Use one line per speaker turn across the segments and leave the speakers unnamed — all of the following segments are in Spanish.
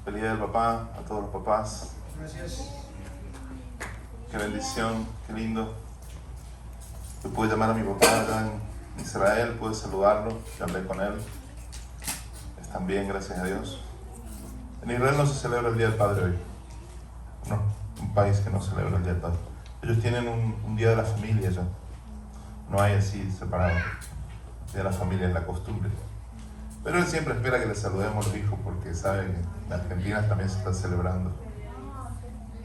Feliz día del papá, a todos los papás.
Gracias.
Qué bendición, qué lindo. Yo pude llamar a mi papá allá en Israel, pude saludarlo, ya hablé con él. Están bien, gracias a Dios. En Israel no se celebra el Día del Padre hoy. No, un país que no celebra el Día del Padre. Ellos tienen un Día de la Familia ya. No hay así separado. El Día de la Familia es la costumbre. Pero él siempre espera que le saludemos a los hijos porque sabe que en Argentina también se está celebrando.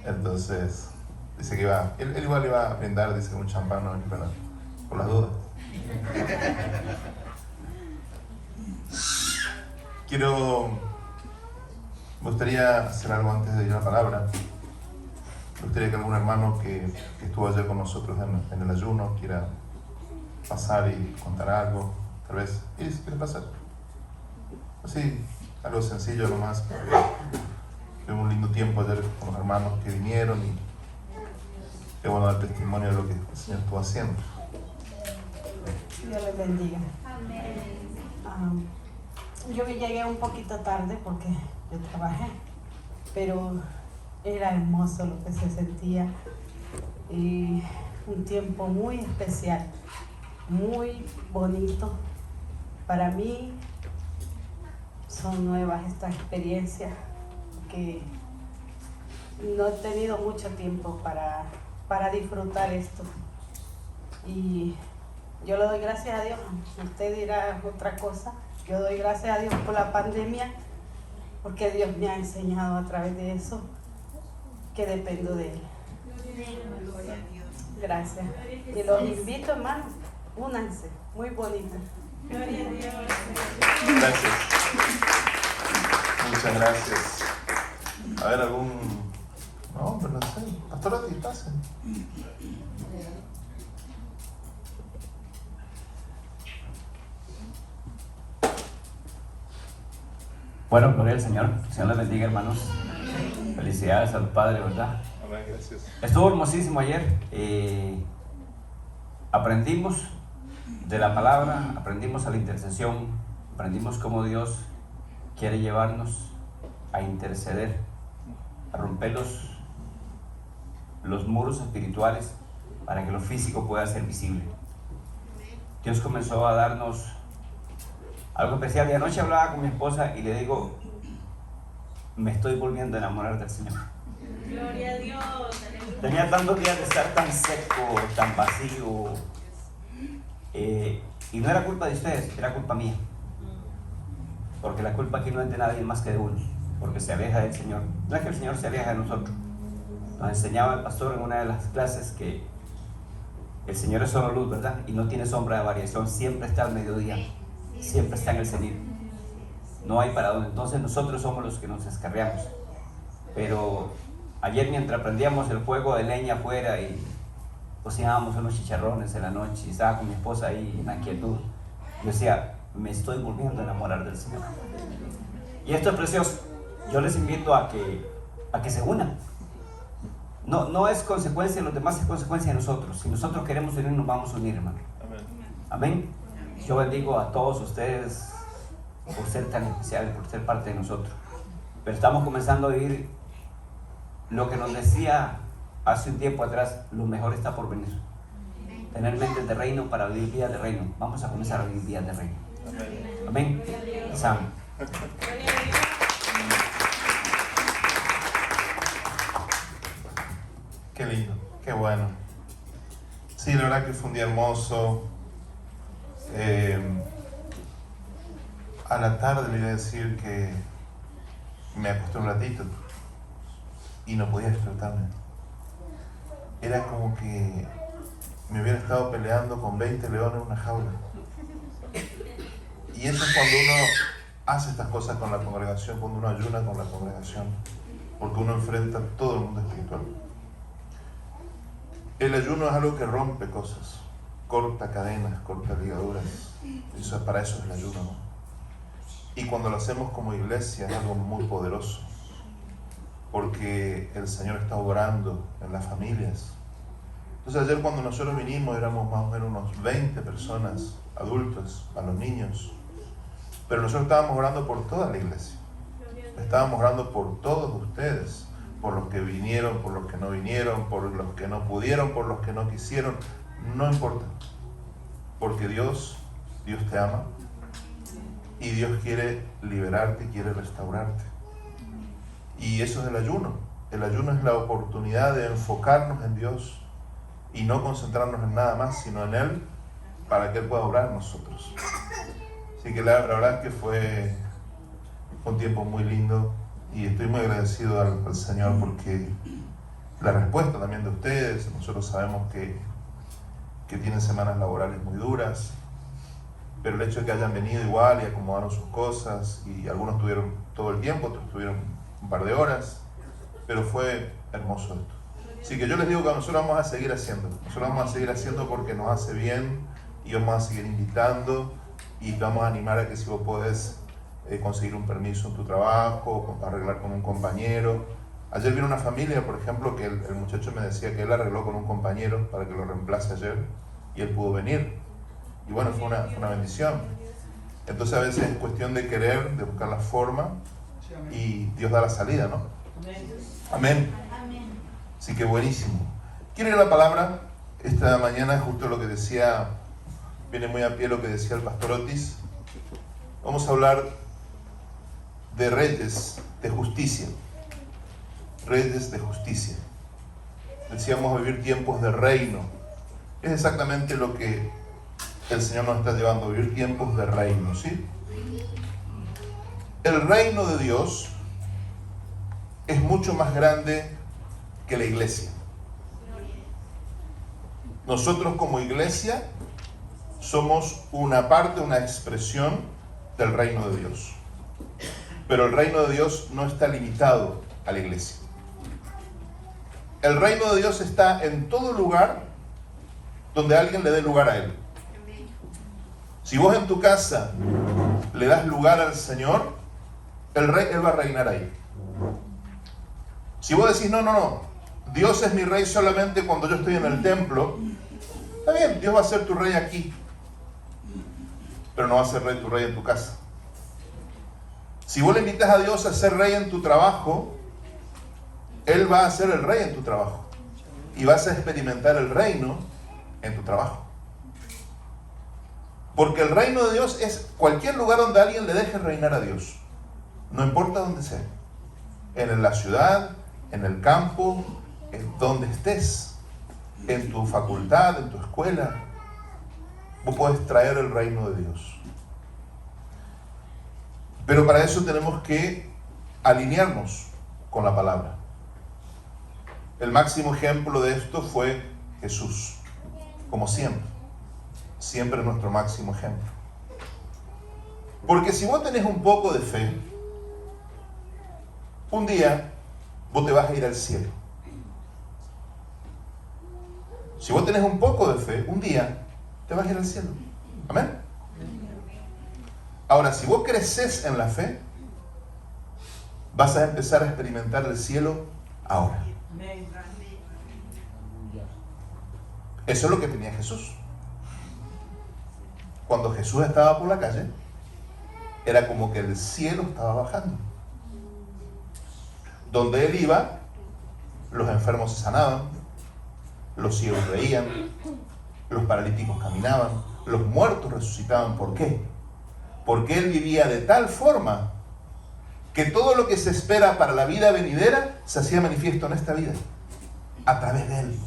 Entonces, dice que él igual iba a brindar, dice, un champán, ¿no? Pero, por las dudas. Me gustaría hacer algo antes de ir a la palabra. Me gustaría que algún hermano que estuvo ayer con nosotros en el ayuno quiera pasar y contar algo, tal vez. ¿Iris, quieres pasar? Así, algo sencillo nomás. Tuvimos un lindo tiempo ayer con los hermanos que vinieron y qué bueno dar testimonio de lo que el Señor estuvo haciendo.
Dios les bendiga. Yo llegué un poquito tarde porque yo trabajé, pero era hermoso lo que se sentía y un tiempo muy especial, muy bonito. Para mí son nuevas estas experiencias que no he tenido mucho tiempo para disfrutar esto. Y yo le doy gracias a Dios. Usted dirá otra cosa. Yo doy gracias a Dios por la pandemia, porque Dios me ha enseñado a través de eso que dependo de Él. Gracias. Y los invito, hermanos, únanse. Muy bonito.
Gracias. Muchas gracias. A ver, No, pero no sé. Pastor, ¿a ti pasen?
Bueno, gloria al Señor. Que Señor les bendiga, hermanos. Felicidades al Padre, ¿verdad?
Amén, gracias.
Estuvo hermosísimo ayer. Aprendimos de la palabra, aprendimos a la intercesión, aprendimos cómo Dios quiere llevarnos a interceder, a romper los muros espirituales para que lo físico pueda ser visible. Dios comenzó a darnos algo especial. Y anoche hablaba con mi esposa y le digo, me estoy volviendo a enamorar del Señor.
Gloria a Dios.
Tenía tantos días de estar tan seco, tan vacío. Y no era culpa de ustedes, era culpa mía. Porque la culpa aquí no es de nadie más que de uno, porque se aleja del Señor. No es que el Señor se aleja de nosotros. Nos enseñaba el pastor en una de las clases que el Señor es solo luz, ¿verdad? Y no tiene sombra de variación, siempre está al mediodía, siempre está en el cenit. No hay para dónde. Entonces nosotros somos los que nos descarriamos. Pero ayer, mientras prendíamos el fuego de leña afuera y cocinábamos unos chicharrones en la noche y estaba con mi esposa ahí en la quietud, yo decía, me estoy volviendo a enamorar del Señor. Y esto es precioso. Yo les invito a que se unan. No es consecuencia de los demás, es consecuencia de nosotros. Si nosotros queremos unir, nos vamos a unir, hermano. Amén. Yo bendigo a todos ustedes por ser tan especiales, por ser parte de nosotros. Pero estamos comenzando a vivir lo que nos decía hace un tiempo atrás, lo mejor está por venir. Tener mentes de reino para vivir vidas de reino. Vamos a comenzar a vivir vidas de reino. Amén. Sam.
Qué lindo, qué bueno. Sí, la verdad que fue un día hermoso. A la tarde le iba a decir que me acosté un ratito y no podía despertarme. Era como que me hubiera estado peleando con 20 leones en una jaula. Y eso es cuando uno hace estas cosas con la congregación, cuando uno ayuna con la congregación, porque uno enfrenta todo el mundo espiritual. El ayuno es algo que rompe cosas, corta cadenas, corta ligaduras. Para eso es el ayuno, ¿no? Y cuando lo hacemos como iglesia es algo muy poderoso, porque el Señor está obrando en las familias. Entonces ayer cuando nosotros vinimos éramos más o menos unos 20 personas, adultos, a los niños, pero nosotros estábamos orando por toda la iglesia, Estábamos orando por todos ustedes, por los que vinieron, por los que no vinieron, por los que no pudieron, por los que no quisieron. No importa, porque Dios te ama y Dios quiere liberarte, quiere restaurarte. Y eso es el ayuno. El ayuno es la oportunidad de enfocarnos en Dios y no concentrarnos en nada más, sino en Él, para que Él pueda obrar en nosotros. Así que la verdad es que fue un tiempo muy lindo y estoy muy agradecido al Señor, porque la respuesta también de ustedes, nosotros sabemos que tienen semanas laborales muy duras, pero el hecho de que hayan venido igual y acomodaron sus cosas, y algunos tuvieron todo el tiempo, otros tuvieron un par de horas, pero fue hermoso esto. Así que yo les digo que nosotros vamos a seguir haciendo, porque nos hace bien, y vamos a seguir invitando, y vamos a animar a que si vos podés conseguir un permiso en tu trabajo, arreglar con un compañero. Ayer vino una familia, por ejemplo, que el muchacho me decía que él arregló con un compañero para que lo reemplace ayer, y él pudo venir. Y bueno, fue una bendición. Entonces a veces es cuestión de querer, de buscar la forma, y Dios da la salida, ¿no? Amén. Así que buenísimo. Quiero ir a la palabra. Esta mañana justo lo que decía, viene muy a pie lo que decía el pastor Otis. Vamos a hablar de reyes de justicia. Reyes de justicia. Decíamos vivir tiempos de reino. Es exactamente lo que el Señor nos está llevando, a vivir tiempos de reino, ¿sí? El reino de Dios es mucho más grande que la iglesia. Nosotros como iglesia somos una parte, una expresión del reino de Dios. Pero el reino de Dios no está limitado a la iglesia. El reino de Dios está en todo lugar donde alguien le dé lugar a Él. Si vos en tu casa le das lugar al Señor, Él va a reinar ahí. Si vos decís, no, Dios es mi rey solamente cuando yo estoy en el templo, está bien, Dios va a ser tu rey aquí, pero no va a ser tu rey en tu casa. Si vos le invitas a Dios a ser rey en tu trabajo, Él va a ser el rey en tu trabajo, y vas a experimentar el reino en tu trabajo. Porque el reino de Dios es cualquier lugar donde alguien le deje reinar a Dios. No importa dónde sea. En la ciudad, en el campo, en donde estés, en tu facultad, en tu escuela, vos podés traer el reino de Dios. Pero para eso tenemos que alinearnos con la palabra. El máximo ejemplo de esto fue Jesús. Como siempre es nuestro máximo ejemplo. Porque si vos tenés un poco de fe, un día vos te vas a ir al cielo. Si vos tenés un poco de fe, un día te vas a ir al cielo. Amén. Ahora, si vos creces en la fe, vas a empezar a experimentar el cielo ahora. Eso es lo que tenía Jesús. Cuando Jesús estaba por la calle, era como que el cielo estaba bajando. Donde Él iba, los enfermos se sanaban, los ciegos veían, los paralíticos caminaban, los muertos resucitaban. ¿Por qué? Porque Él vivía de tal forma que todo lo que se espera para la vida venidera se hacía manifiesto en esta vida, a través de Él.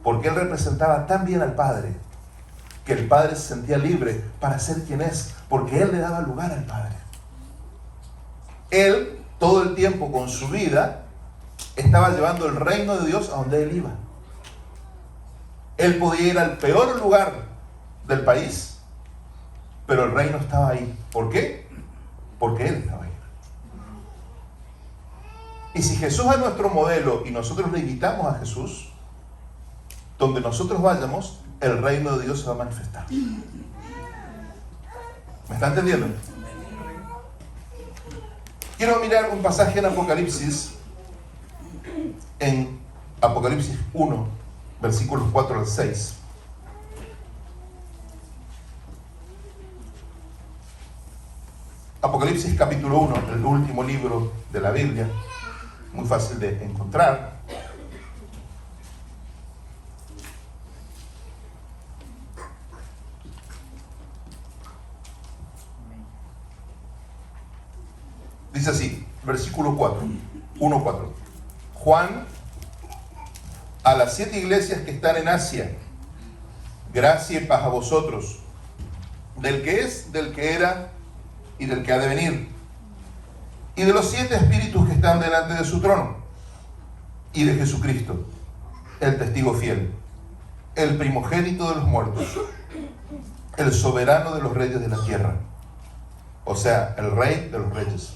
Porque Él representaba tan bien al Padre, que el Padre se sentía libre para ser quien es, porque Él le daba lugar al Padre. Él, todo el tiempo con su vida, estaba llevando el reino de Dios a donde Él iba. Él podía ir al peor lugar del país, pero el reino estaba ahí. ¿Por qué? Porque Él estaba ahí. Y si Jesús es nuestro modelo y nosotros le imitamos a Jesús, donde nosotros vayamos, el reino de Dios se va a manifestar. ¿Me está entendiendo? Quiero mirar un pasaje en Apocalipsis, en Apocalipsis 1, versículos 4 al 6. Apocalipsis capítulo 1, el último libro de la Biblia, muy fácil de encontrar. Dice así, versículo 4, 1:4. Juan, a las 7 iglesias que están en Asia, gracia y paz a vosotros, del que es, del que era y del que ha de venir, y de los 7 espíritus que están delante de su trono, y de Jesucristo, el testigo fiel, el primogénito de los muertos, el soberano de los reyes de la tierra, o sea, el rey de los reyes,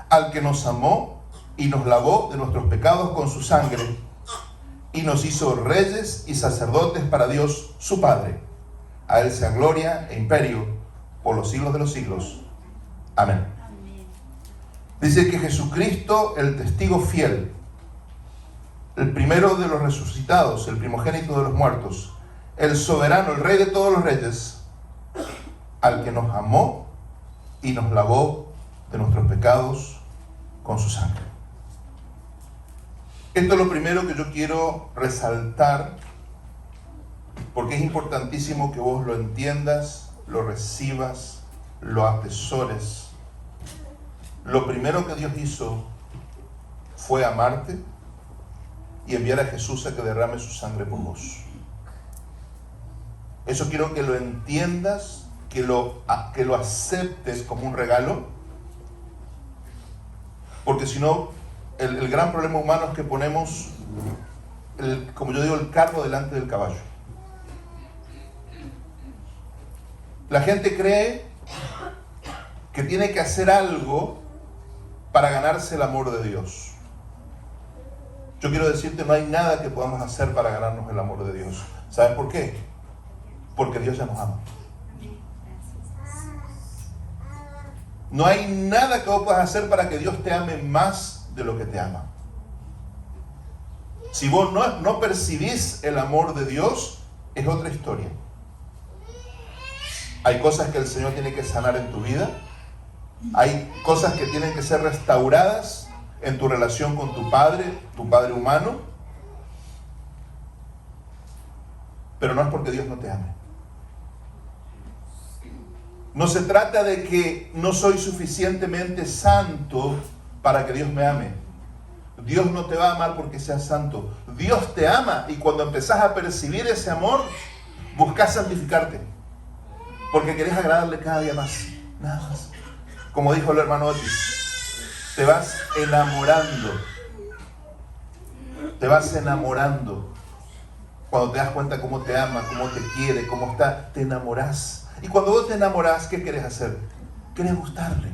al que nos amó y nos lavó de nuestros pecados con su sangre, y nos hizo reyes y sacerdotes para Dios su Padre. A Él sea gloria e imperio por los siglos de los siglos. Amén. Dice que Jesucristo, el testigo fiel, el primero de los resucitados, el primogénito de los muertos, el soberano, el rey de todos los reyes, al que nos amó y nos lavó de nuestros pecados con su sangre. Esto es lo primero que yo quiero resaltar, porque es importantísimo que vos lo entiendas, lo recibas, lo atesores. Lo primero que Dios hizo fue amarte y enviar a Jesús a que derrame su sangre por vos. Eso quiero que lo entiendas, que lo aceptes como un regalo, porque si no, el gran problema humano es que ponemos, como yo digo, el carro delante del caballo. La gente cree que tiene que hacer algo para ganarse el amor de Dios. Yo quiero decirte, no hay nada que podamos hacer para ganarnos el amor de Dios. ¿Sabes por qué? Porque Dios ya nos ama. No hay nada que vos puedas hacer para que Dios te ame más de lo que te ama. Si vos no percibís el amor de Dios, es otra historia. Hay cosas que el Señor tiene que sanar en tu vida. Hay cosas que tienen que ser restauradas en tu relación con tu padre humano. Pero no es porque Dios no te ame. No se trata de que no soy suficientemente santo para que Dios me ame. Dios no te va a amar porque seas santo. Dios te ama, y cuando empezás a percibir ese amor, buscas santificarte. Porque querés agradarle cada día más. Nada más. Como dijo el hermano Otis, te vas enamorando. Te vas enamorando. Cuando te das cuenta cómo te ama, cómo te quiere, cómo está, te enamorás. Y cuando vos te enamorás, ¿qué querés hacer? Querés gustarle.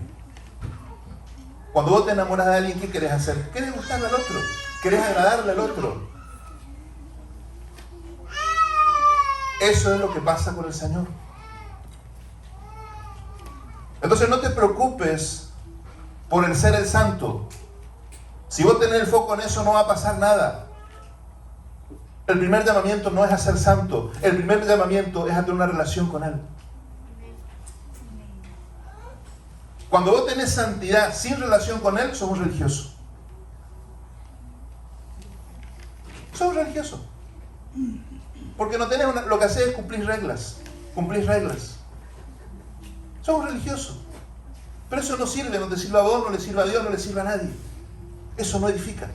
Cuando vos te enamoras de alguien, ¿qué querés hacer? Querés gustarle al otro. Querés agradarle al otro. Eso es lo que pasa con el Señor. Entonces no te preocupes por el ser el santo. Si vos tenés el foco en eso, no va a pasar nada. El primer llamamiento no es a ser santo. El primer llamamiento es a tener una relación con Él. Cuando vos tenés santidad sin relación con Él, sos un religioso. Sos un religioso. Porque no tenés lo que haces es cumplir reglas. Cumplís reglas. Sos un religioso. Pero eso no sirve, no te sirve a vos, no le sirve a Dios, no le sirve a nadie. Eso no edifica.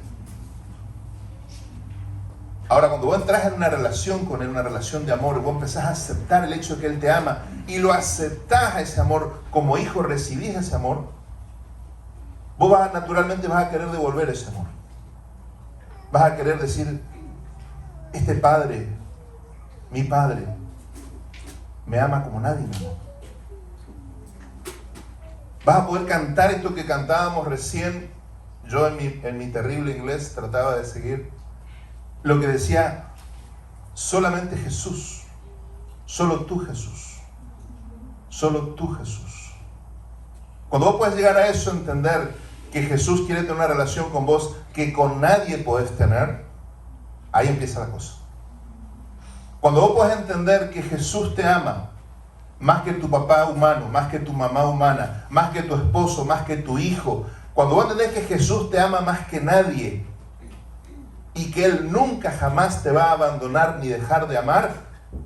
Ahora, cuando vos entras en una relación con Él, una relación de amor, vos empezás a aceptar el hecho de que Él te ama y lo aceptás a ese amor, como hijo recibís ese amor, vos naturalmente vas a querer devolver ese amor. Vas a querer decir, este padre, mi padre, me ama como nadie me ama. Vas a poder cantar esto que cantábamos recién. Yo en mi terrible inglés trataba de seguir lo que decía, solamente Jesús, solo tú Jesús, solo tú Jesús. Cuando vos puedes llegar a eso, entender que Jesús quiere tener una relación con vos que con nadie podés tener, ahí empieza la cosa. Cuando vos podés entender que Jesús te ama más que tu papá humano, más que tu mamá humana, más que tu esposo, más que tu hijo, cuando vos entendés que Jesús te ama más que nadie y que Él nunca jamás te va a abandonar ni dejar de amar,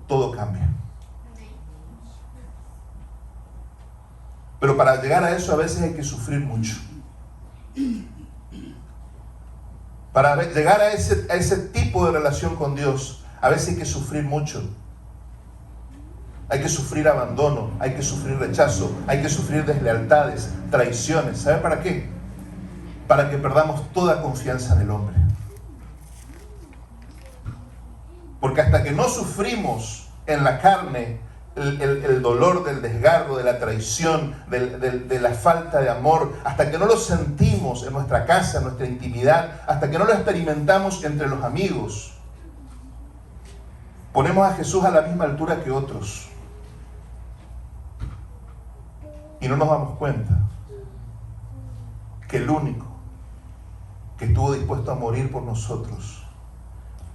todo cambia. Pero para llegar a eso a veces hay que sufrir mucho. Para llegar a ese tipo de relación con Dios, a veces hay que sufrir mucho. Hay que sufrir abandono, hay que sufrir rechazo, hay que sufrir deslealtades, traiciones. ¿Sabe para qué? Para que perdamos toda confianza en el hombre. Porque hasta que no sufrimos en la carne el dolor del desgarro, de la traición, de la falta de amor, hasta que no lo sentimos en nuestra casa, en nuestra intimidad, hasta que no lo experimentamos entre los amigos, ponemos a Jesús a la misma altura que otros. Y no nos damos cuenta que el único que estuvo dispuesto a morir por nosotros,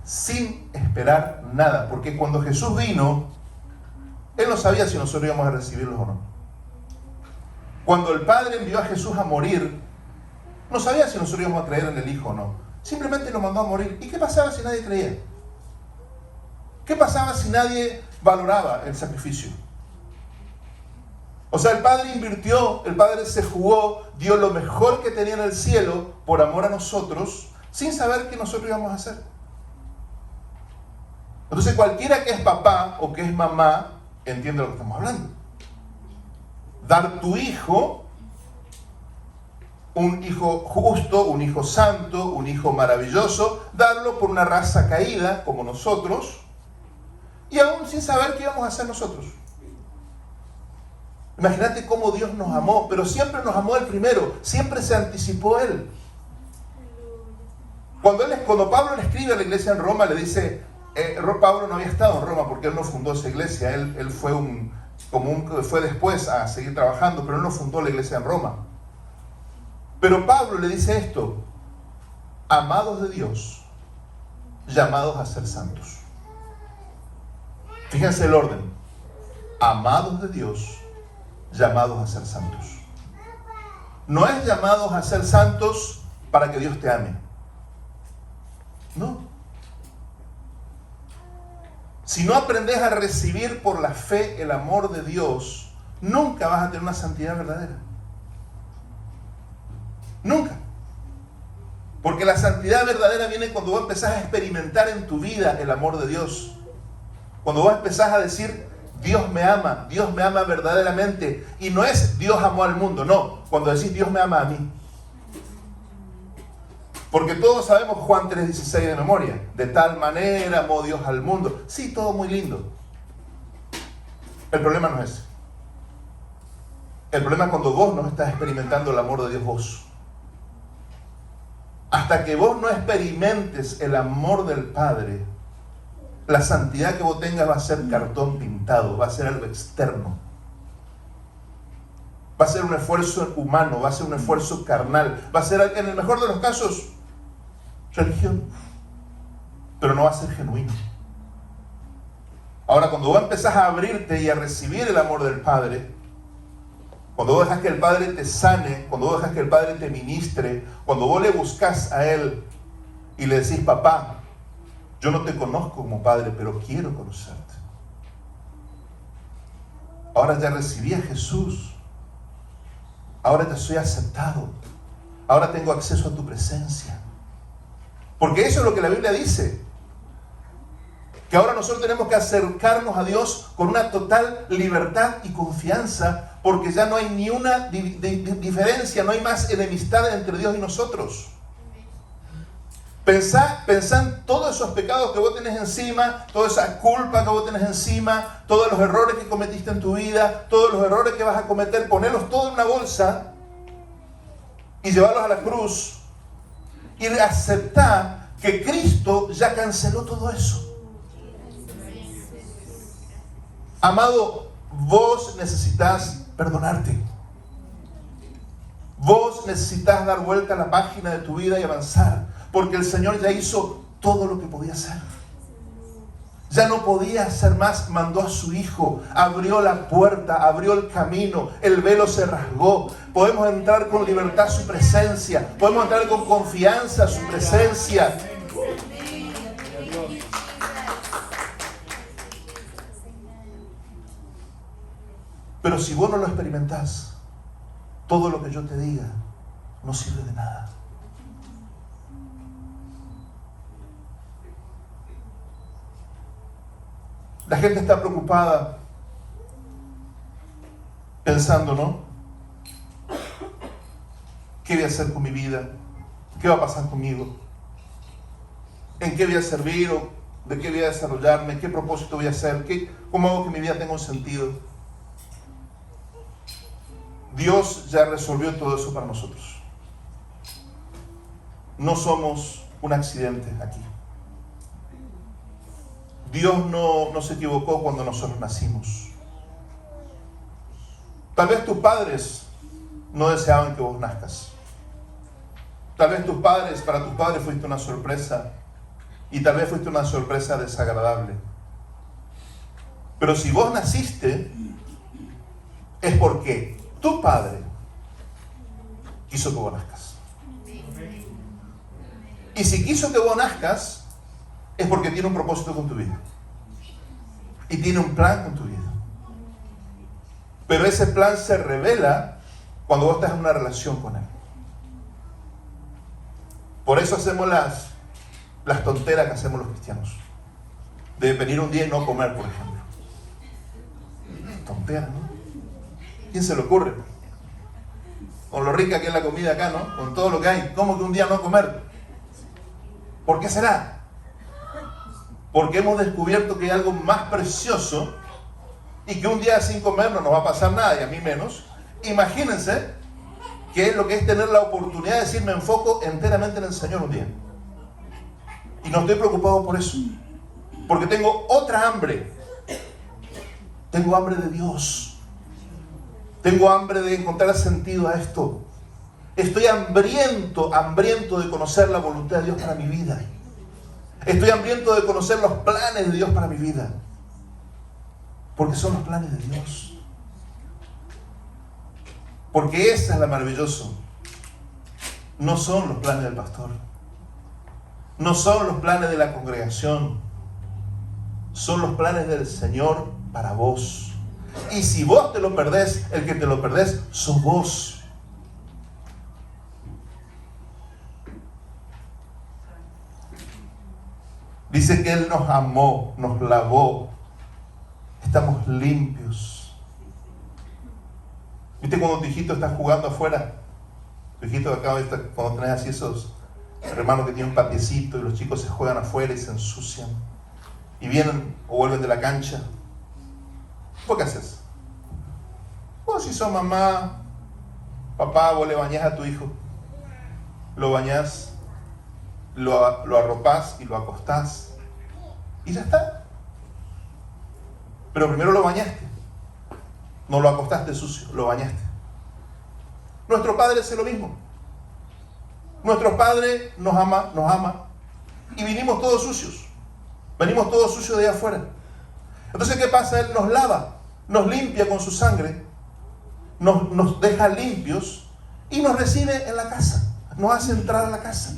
sin esperar nada, porque cuando Jesús vino, Él no sabía si nosotros íbamos a recibirlos o no. Cuando el Padre envió a Jesús a morir, no sabía si nosotros íbamos a creer en el Hijo o no. Simplemente lo mandó a morir. ¿Y qué pasaba si nadie creía? ¿Qué pasaba si nadie valoraba el sacrificio? O sea, el Padre invirtió, el Padre se jugó, dio lo mejor que tenía en el cielo por amor a nosotros, sin saber qué nosotros íbamos a hacer. Entonces cualquiera que es papá o que es mamá entiende lo que estamos hablando. Dar tu hijo, un hijo justo, un hijo santo, un hijo maravilloso, darlo por una raza caída como nosotros, y aún sin saber qué íbamos a hacer nosotros. Imagínate cómo Dios nos amó, pero siempre nos amó el primero, siempre se anticipó Él. Cuando Pablo le escribe a la iglesia en Roma, le dice, Pablo no había estado en Roma porque él no fundó esa iglesia, él fue después a seguir trabajando, pero él no fundó la iglesia en Roma. Pero Pablo le dice esto: amados de Dios, llamados a ser santos. Fíjense el orden: amados de Dios, llamados a ser santos. No es llamados a ser santos para que Dios te ame. No. Si no aprendes a recibir por la fe el amor de Dios, nunca vas a tener una santidad verdadera. Nunca. Porque la santidad verdadera viene cuando vos empezás a experimentar en tu vida el amor de Dios. Cuando vos empezás a decir, Dios me ama verdaderamente. Y no es Dios amó al mundo, no. Cuando decís Dios me ama a mí. Porque todos sabemos Juan 3:16 de memoria. De tal manera amó Dios al mundo. Sí, todo muy lindo. El problema no es ese. El problema es cuando vos no estás experimentando el amor de Dios vos. Hasta que vos no experimentes el amor del Padre, la santidad que vos tengas va a ser cartón pintado, va a ser algo externo. Va a ser un esfuerzo humano, va a ser un esfuerzo carnal, va a ser, en el mejor de los casos, religión, pero no va a ser genuino. Ahora, cuando vos empezás a abrirte y a recibir el amor del Padre, cuando vos dejas que el Padre te sane, cuando vos dejas que el Padre te ministre, cuando vos le buscas a Él y le decís, papá, yo no te conozco como Padre, pero quiero conocerte. Ahora ya recibí a Jesús. Ahora ya soy aceptado. Ahora tengo acceso a tu presencia. Porque eso es lo que la Biblia dice. Que ahora nosotros tenemos que acercarnos a Dios con una total libertad y confianza, porque ya no hay ni una diferencia, no hay más enemistad entre Dios y nosotros. Pensá en todos esos pecados que vos tenés encima, toda esa culpa que vos tenés encima, todos los errores que cometiste en tu vida, todos los errores que vas a cometer, ponerlos todos en una bolsa y llevarlos a la cruz y aceptar que Cristo ya canceló todo eso. Amado, vos necesitas perdonarte. Vos necesitas dar vuelta a la página de tu vida y avanzar, porque el Señor ya hizo todo lo que podía hacer. Ya no podía hacer más, mandó a su Hijo, abrió la puerta, abrió el camino, el velo se rasgó. Podemos entrar con libertad a su presencia, podemos entrar con confianza a su presencia. Pero si vos no lo experimentás, todo lo que yo te diga no sirve de nada. La gente está preocupada pensando, ¿no? ¿Qué voy a hacer con mi vida? ¿Qué va a pasar conmigo? ¿En qué voy a servir? ¿O de qué voy a desarrollarme? ¿Qué propósito voy a hacer? ¿Cómo hago que mi vida tenga un sentido? Dios ya resolvió todo eso para nosotros. No somos un accidente aquí. Dios no se equivocó cuando nosotros nacimos. Tal vez tus padres no deseaban que vos nazcas. Tal vez para tus padres fuiste una sorpresa, y tal vez fuiste una sorpresa desagradable. Pero si vos naciste, es porque tu padre quiso que vos nazcas. Y si quiso que vos nazcas, es porque tiene un propósito con tu vida. Y tiene un plan con tu vida. Pero ese plan se revela cuando vos estás en una relación con Él. Por eso hacemos las tonteras que hacemos los cristianos. De venir un día y no comer, por ejemplo. Tontera, ¿no? ¿Quién se le ocurre? Con lo rica que es la comida acá, ¿no? Con todo lo que hay. ¿Cómo que un día no comer? ¿Por qué será? Porque hemos descubierto que hay algo más precioso y que un día sin comer no nos va a pasar nada, y a mí menos. Imagínense qué es lo que es tener la oportunidad de decir, me enfoco enteramente en el Señor un día. Y no estoy preocupado por eso, porque tengo otra hambre. Tengo hambre de Dios. Tengo hambre de encontrar sentido a esto. Estoy hambriento de conocer la voluntad de Dios para mi vida. Estoy hambriento de conocer los planes de Dios para mi vida. Porque son los planes de Dios. Porque esa es la maravilloso. No son los planes del pastor. No son los planes de la congregación. Son los planes del Señor para vos. Y si vos te lo perdés, el que te lo perdés sos vos. Dice que Él nos amó, nos lavó. Estamos limpios. ¿Viste cuando tu hijito está jugando afuera? Tu hijito acá, cuando tenés así esos hermanos que tienen un patiecito y los chicos se juegan afuera y se ensucian. Y vienen o vuelven de la cancha. ¿Vos qué haces? Vos si sos mamá, papá, vos le bañás a tu hijo. Lo bañás, lo arropás y lo acostás. Y ya está. Pero primero lo bañaste. No lo acostaste sucio, lo bañaste. Nuestro Padre hace lo mismo. Nuestro Padre nos ama. Y vinimos todos sucios. Venimos todos sucios de ahí afuera. Entonces, ¿qué pasa? Él nos lava, nos limpia con su sangre, nos deja limpios y nos recibe en la casa. Nos hace entrar a la casa.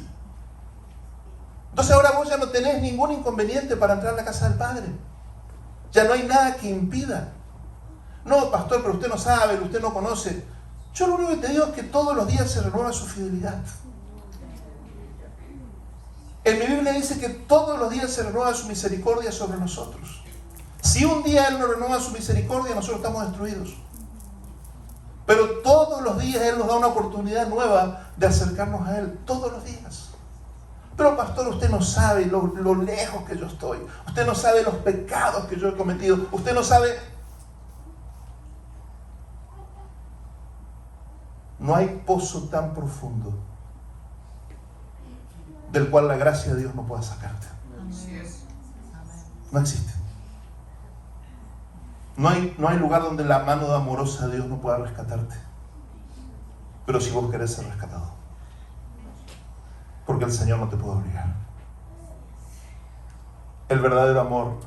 Entonces ahora vos ya no tenés ningún inconveniente para entrar a la casa del Padre. Ya no hay nada que impida. No, pastor, pero usted no sabe, usted no conoce. Yo lo único que te digo es que todos los días se renueva su fidelidad. En mi Biblia dice que todos los días se renueva su misericordia sobre nosotros. Si un día Él no renueva su misericordia, nosotros estamos destruidos. Pero todos los días Él nos da una oportunidad nueva de acercarnos a Él. Todos los días. Pero pastor, usted no sabe lo lejos que yo estoy. Usted no sabe los pecados que yo he cometido. Usted no sabe. No hay pozo tan profundo del cual la gracia de Dios no pueda sacarte. No existe. No hay lugar donde la mano amorosa de Dios no pueda rescatarte. Pero si vos querés ser rescatado. Porque el Señor no te puede obligar. El verdadero amor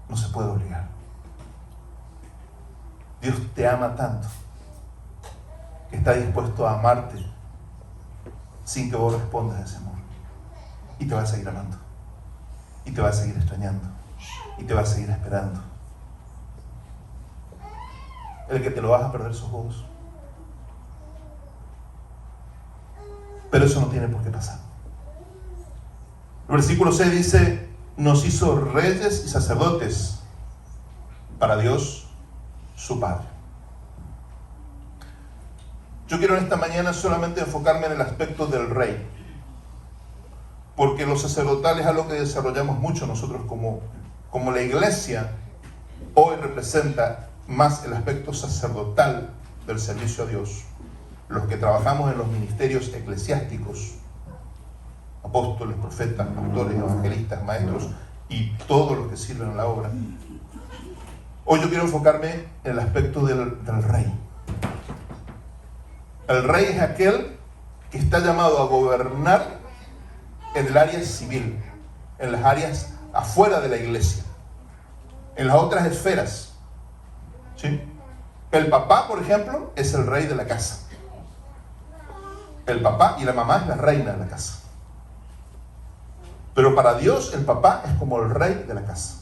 no se puede obligar. Dios te ama tanto que está dispuesto a amarte sin que vos respondas a ese amor. Y te va a seguir amando. Y te va a seguir extrañando. Y te va a seguir esperando. El que te lo vas a perder sos vos. Pero eso no tiene por qué pasar. El versículo 6 dice: nos hizo reyes y sacerdotes para Dios su Padre. Yo quiero en esta mañana solamente enfocarme en el aspecto del rey, porque lo sacerdotal es algo que desarrollamos mucho nosotros como la iglesia. Hoy representa más el aspecto sacerdotal del servicio a Dios. Los que trabajamos en los ministerios eclesiásticos, apóstoles, profetas, pastores, evangelistas, maestros y todos los que sirven en la obra. Hoy yo quiero enfocarme en el aspecto del rey. El rey es aquel que está llamado a gobernar en el área civil, en las áreas afuera de la iglesia, en las otras esferas. ¿Sí? El papá, por ejemplo, es el rey de la casa. El papá y la mamá es la reina de la casa. Pero para Dios el papá es como el rey de la casa.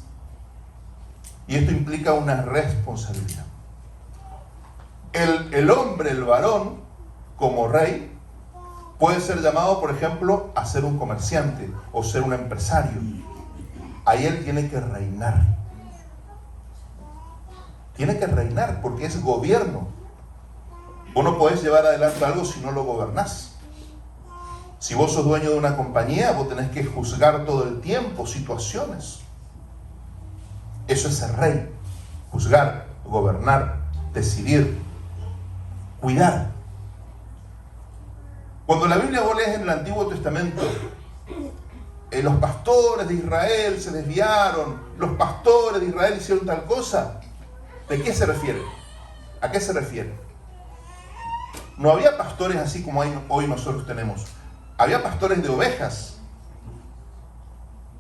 Y esto implica una responsabilidad. El hombre, el varón, como rey, puede ser llamado, por ejemplo, a ser un comerciante o ser un empresario. Ahí él tiene que reinar. Tiene que reinar porque es gobierno. Vos no podés llevar adelante algo si no lo gobernás. Si vos sos dueño de una compañía, vos tenés que juzgar todo el tiempo situaciones. Eso es ser rey. Juzgar, gobernar, decidir, cuidar. Cuando la Biblia vos lees en el Antiguo Testamento, los pastores de Israel se desviaron, los pastores de Israel hicieron tal cosa, ¿de qué se refiere? ¿A qué se refiere? No había pastores así como hoy nosotros tenemos. Había pastores de ovejas.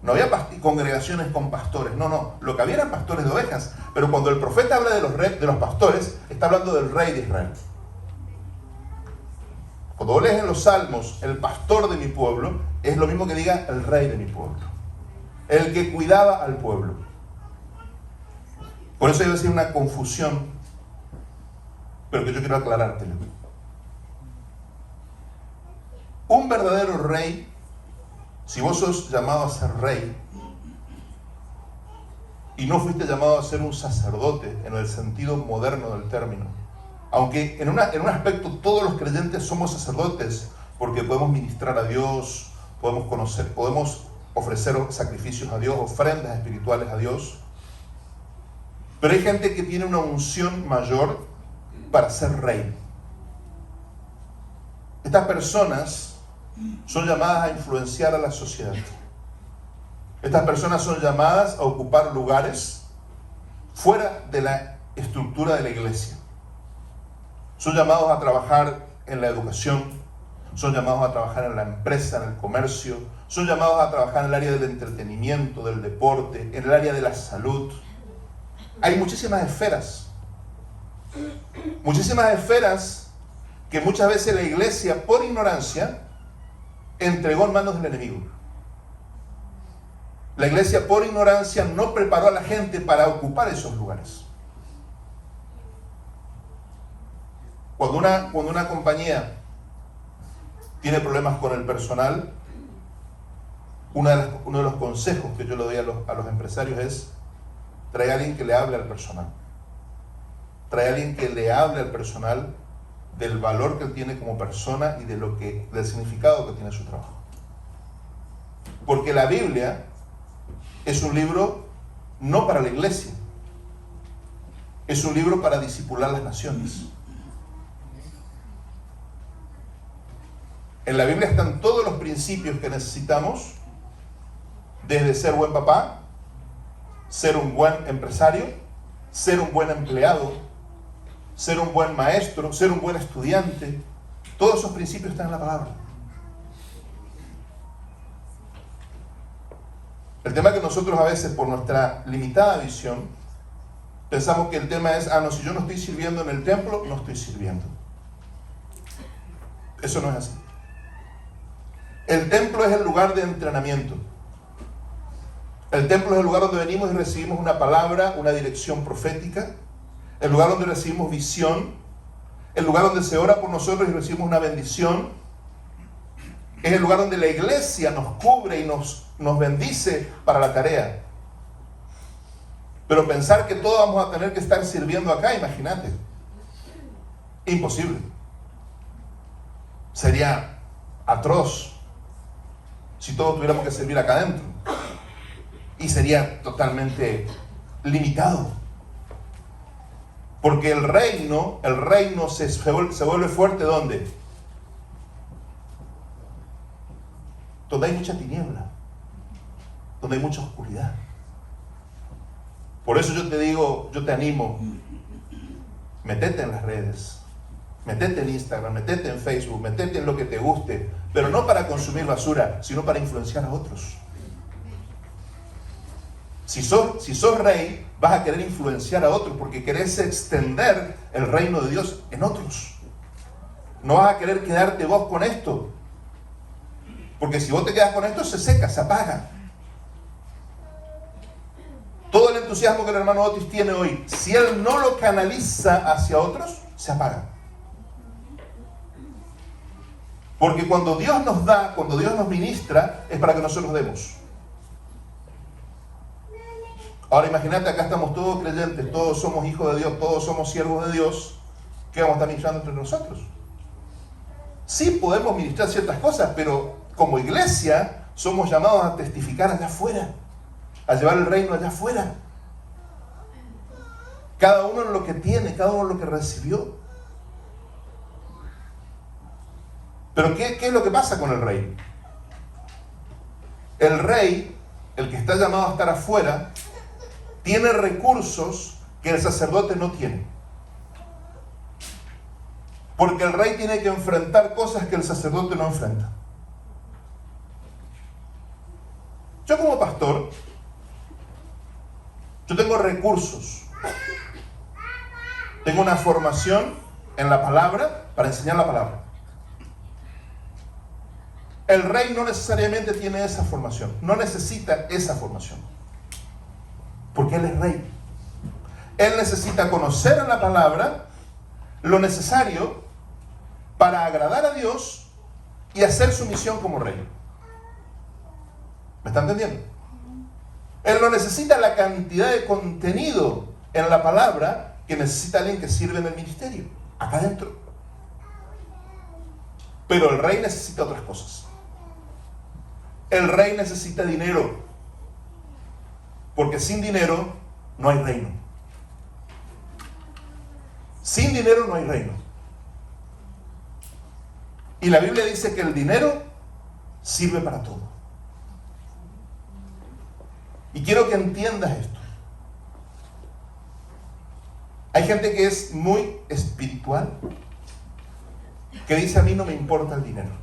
No había congregaciones con pastores. No. Lo que había eran pastores de ovejas. Pero cuando el profeta habla de los pastores, está hablando del rey de Israel. Cuando vos lees en los Salmos, el pastor de mi pueblo, es lo mismo que diga el rey de mi pueblo. El que cuidaba al pueblo. Por eso iba a decir una confusión, pero que yo quiero aclarártelo. Un verdadero rey, si vos sos llamado a ser rey, y no fuiste llamado a ser un sacerdote en el sentido moderno del término, aunque en un aspecto todos los creyentes somos sacerdotes, porque podemos ministrar a Dios, podemos ofrecer sacrificios a Dios, ofrendas espirituales a Dios, pero hay gente que tiene una unción mayor para ser rey. Estas personas son llamadas a influenciar a la sociedad. Estas personas son llamadas a ocupar lugares fuera de la estructura de la iglesia. Son llamados a trabajar en la educación, son llamados a trabajar en la empresa, en el comercio, son llamados a trabajar en el área del entretenimiento, del deporte, en el área de la salud. Hay muchísimas esferas que muchas veces la iglesia, por ignorancia, entregó en manos del enemigo. La iglesia, por ignorancia, no preparó a la gente para ocupar esos lugares. Cuando una compañía tiene problemas con el personal, uno de los consejos que yo le doy a los empresarios es: trae a alguien que le hable al personal. Trae a alguien que le hable al personal del valor que él tiene como persona y del significado que tiene su trabajo. Porque la Biblia es un libro no para la iglesia, es un libro para discipular las naciones. En la Biblia están todos los principios que necesitamos, desde ser buen papá, ser un buen empresario, ser un buen empleado, ser un buen maestro, ser un buen estudiante. Todos esos principios están en la palabra. El tema es que nosotros a veces, por nuestra limitada visión, pensamos que el tema es, no, si yo no estoy sirviendo en el templo, no estoy sirviendo. Eso no es así. El templo es el lugar de entrenamiento. El templo es el lugar donde venimos y recibimos una palabra, una dirección profética. El lugar donde recibimos visión. El lugar donde se ora por nosotros y recibimos una bendición. Es el lugar donde la iglesia nos cubre y nos bendice para la tarea. Pero pensar que todos vamos a tener que estar sirviendo acá, imagínate. Imposible. Sería atroz si todos tuviéramos que servir acá adentro. Y sería totalmente limitado. Porque el reino se vuelve fuerte ¿dónde? Donde hay mucha tiniebla, donde hay mucha oscuridad. Por eso yo te digo, yo te animo, metete en las redes, metete en Instagram, metete en Facebook, metete en lo que te guste, pero no para consumir basura, sino para influenciar a otros. Si sos rey, vas a querer influenciar a otros porque querés extender el reino de Dios en otros. No vas a querer quedarte vos con esto. Porque si vos te quedas con esto, se seca, se apaga. Todo el entusiasmo que el hermano Otis tiene hoy, si él no lo canaliza hacia otros, se apaga. Porque cuando Dios nos da, cuando Dios nos ministra, es para que nosotros demos. Ahora imagínate, acá estamos todos creyentes, todos somos hijos de Dios, todos somos siervos de Dios. ¿Qué vamos a estar ministrando entre nosotros? Sí podemos ministrar ciertas cosas, pero como iglesia somos llamados a testificar allá afuera, a llevar el reino allá afuera. Cada uno en lo que tiene, cada uno en lo que recibió. Pero ¿qué es lo que pasa con el rey? El rey, el que está llamado a estar afuera, tiene recursos que el sacerdote no tiene. Porque el rey tiene que enfrentar cosas que el sacerdote no enfrenta. Yo como pastor, yo tengo recursos. Tengo una formación en la palabra para enseñar la palabra. El rey no necesariamente tiene esa formación, no necesita esa formación. Porque él es rey. Él necesita conocer en la palabra lo necesario para agradar a Dios y hacer su misión como rey. ¿Me está entendiendo? Él no necesita la cantidad de contenido en la palabra que necesita alguien que sirve en el ministerio, acá adentro. Pero el rey necesita otras cosas. El rey necesita dinero, porque sin dinero no hay reino. Sin dinero no hay reino. Y la Biblia dice que el dinero sirve para todo. Y quiero que entiendas esto. Hay gente que es muy espiritual, que dice: a mí no me importa el dinero.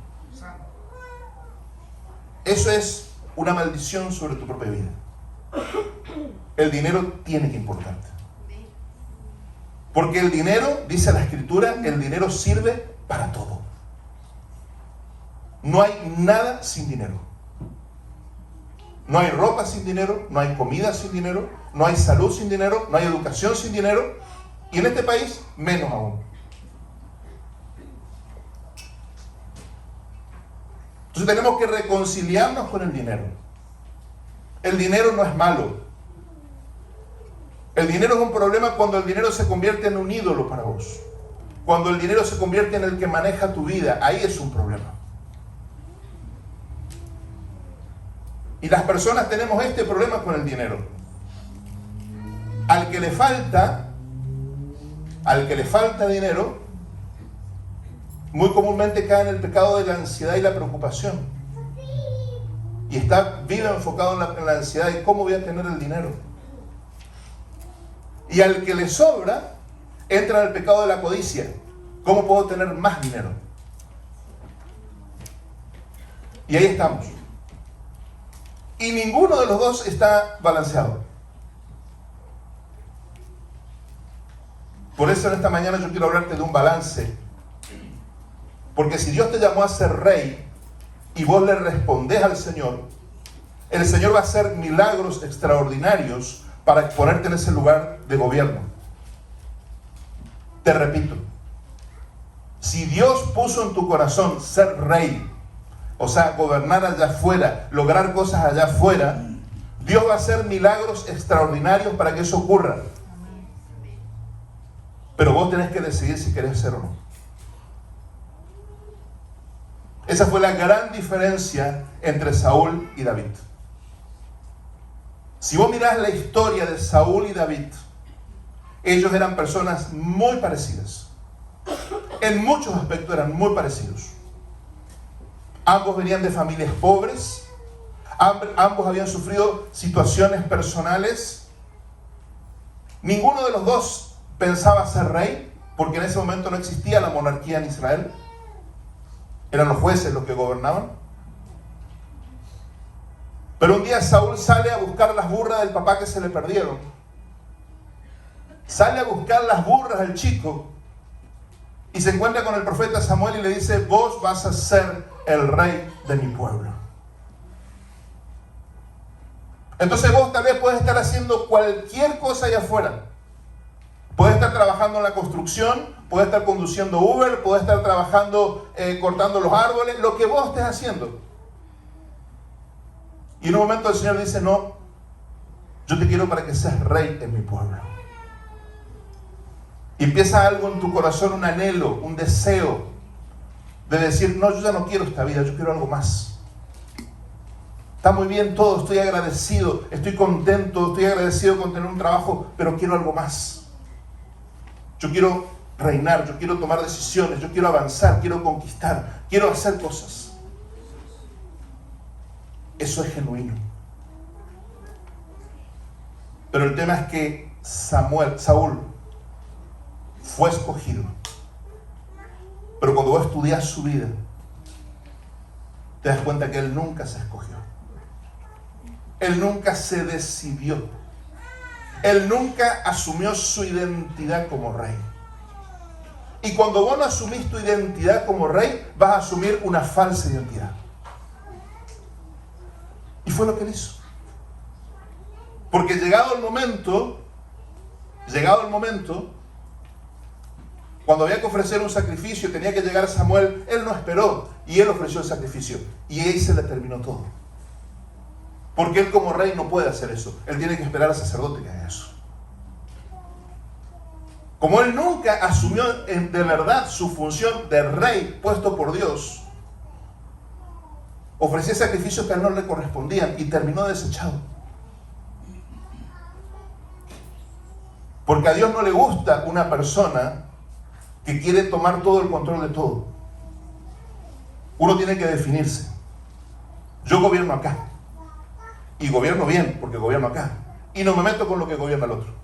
Eso es una maldición sobre tu propia vida. El dinero tiene que importarte. Porque el dinero, dice la Escritura, el dinero sirve para todo. No hay nada sin dinero. No hay ropa sin dinero, no hay comida sin dinero, no hay salud sin dinero, no hay educación sin dinero, y en este país menos aún. Entonces tenemos que reconciliarnos con el dinero. El dinero no es malo. El dinero es un problema cuando el dinero se convierte en un ídolo para vos. Cuando el dinero se convierte en el que maneja tu vida, ahí es un problema. Y las personas tenemos este problema con el dinero. Al que le falta dinero, muy comúnmente cae en el pecado de la ansiedad y la preocupación. Y vive enfocado en la ansiedad de cómo voy a tener el dinero. Y al que le sobra, entra en el pecado de la codicia. ¿Cómo puedo tener más dinero? Y ahí estamos. Y ninguno de los dos está balanceado. Por eso en esta mañana yo quiero hablarte de un balance. Porque si Dios te llamó a ser rey y vos le respondés al Señor, el Señor va a hacer milagros extraordinarios para ponerte en ese lugar de gobierno. Te repito, si Dios puso en tu corazón ser rey, o sea, gobernar allá afuera, lograr cosas allá afuera, Dios va a hacer milagros extraordinarios para que eso ocurra. Pero vos tenés que decidir si querés ser o no. Esa fue la gran diferencia entre Saúl y David. Si vos mirás la historia de Saúl y David, ellos eran personas muy parecidas. En muchos aspectos eran muy parecidos. Ambos venían de familias pobres. Ambos habían sufrido situaciones personales. Ninguno de los dos pensaba ser rey, porque en ese momento no existía la monarquía en Israel. Eran los jueces los que gobernaban. Pero un día Saúl sale a buscar las burras del papá que se le perdieron. Sale a buscar las burras del chico y se encuentra con el profeta Samuel y le dice: vos vas a ser el rey de mi pueblo. Entonces vos tal vez puedes estar haciendo cualquier cosa allá afuera. Puedes estar trabajando en la construcción, puedes estar conduciendo Uber, puedes estar trabajando cortando los árboles, lo que vos estés haciendo. Y en un momento el Señor dice: no, yo te quiero para que seas rey en mi pueblo. Y empieza algo en tu corazón, un anhelo, un deseo de decir: no, yo ya no quiero esta vida, yo quiero algo más. Está muy bien todo, estoy agradecido, estoy contento, estoy agradecido con tener un trabajo, pero quiero algo más. Yo quiero reinar, yo quiero tomar decisiones, yo quiero avanzar, quiero conquistar, quiero hacer cosas. Eso es genuino. Pero el tema es que Saúl fue escogido. Pero cuando vos estudias su vida, te das cuenta que él nunca se escogió. Él nunca se decidió. Él nunca asumió su identidad como rey. Y cuando vos no asumís tu identidad como rey, vas a asumir una falsa identidad. Y fue lo que él hizo. Porque llegado el momento, cuando había que ofrecer un sacrificio, tenía que llegar Samuel, él no esperó y él ofreció el sacrificio. Y ahí se le terminó todo. Porque él como rey no puede hacer eso. Él tiene que esperar al sacerdote que haga eso. Como él nunca asumió de verdad su función de rey puesto por Dios, ofrecía sacrificios que a él no le correspondían y terminó desechado. Porque a Dios no le gusta una persona que quiere tomar todo el control de todo. Uno tiene que definirse. Yo gobierno acá. Y gobierno bien, porque gobierno acá. Y no me meto con lo que gobierna el otro.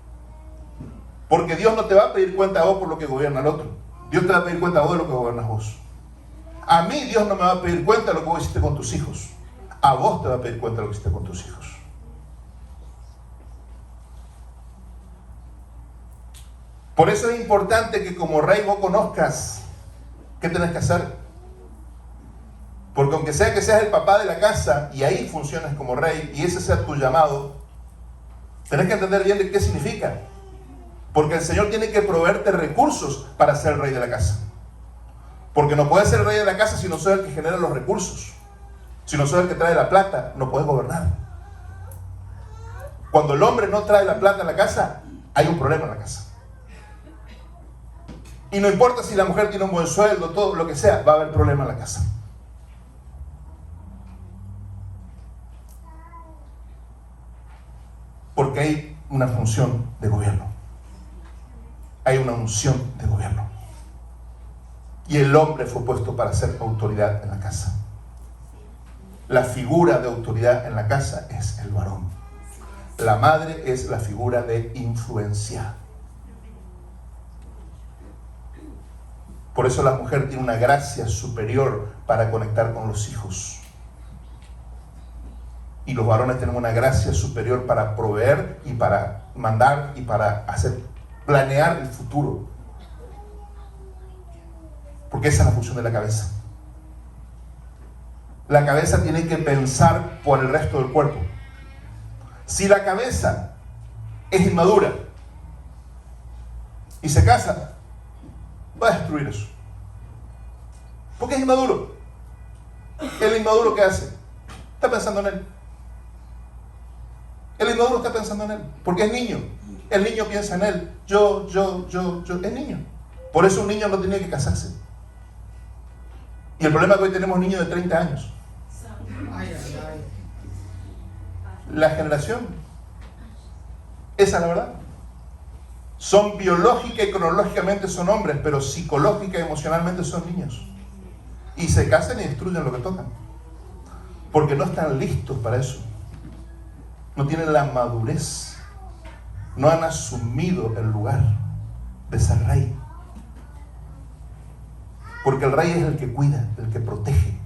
Porque Dios no te va a pedir cuenta a vos por lo que gobierna el otro. Dios te va a pedir cuenta a vos de lo que gobiernas vos. A mí Dios no me va a pedir cuenta de lo que vos hiciste con tus hijos. A vos te va a pedir cuenta de lo que hiciste con tus hijos. Por eso es importante que como rey vos conozcas qué tenés que hacer. Porque aunque sea que seas el papá de la casa y ahí funciones como rey y ese sea tu llamado, tenés que entender bien de qué significa. Porque el Señor tiene que proveerte recursos para ser el rey de la casa. Porque no puedes ser el rey de la casa si no sos el que genera los recursos. Si no sos el que trae la plata, no puedes gobernar. Cuando el hombre no trae la plata a la casa, hay un problema en la casa. Y no importa si la mujer tiene un buen sueldo, todo lo que sea, va a haber problema en la casa. Porque hay una función de gobierno. Hay una unción de gobierno. Y el hombre fue puesto para ser autoridad en la casa. La figura de autoridad en la casa es el varón. La madre es la figura de influencia. Por eso la mujer tiene una gracia superior para conectar con los hijos. Y los varones tenemos una gracia superior para proveer y para mandar y para planear el futuro. Porque esa es la función de la cabeza. La cabeza tiene que pensar por el resto del cuerpo. Si la cabeza es inmadura y se casa, va a destruir eso. Porque es inmaduro. El inmaduro, ¿qué hace? Está pensando en él. El inmaduro está pensando en él, porque es niño. El niño piensa en él. Yo, es niño. Por eso un niño no tiene que casarse. Y el problema es que hoy tenemos niños de 30 años. La generación. Esa es la verdad. Son biológica y cronológicamente son hombres, pero psicológica y emocionalmente son niños. Y se casan y destruyen lo que tocan. Porque no están listos para eso. No tienen la madurez. No han asumido el lugar de ser rey. Porque el rey es el que cuida, el que protege.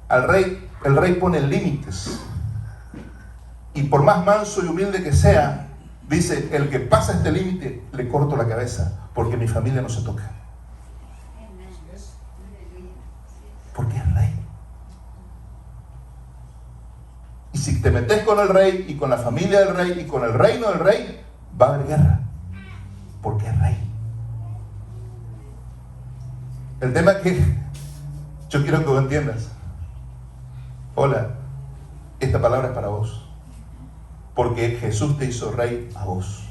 El rey pone límites. Y por más manso y humilde que sea, dice, el que pasa este límite, le corto la cabeza, porque mi familia no se toca. Porque es rey. Y si te metes con el rey y con la familia del rey y con el reino del rey, va a haber guerra. Porque es rey. El tema es que yo quiero que vos entiendas. Hola, esta palabra es para vos. Porque Jesús te hizo rey a vos.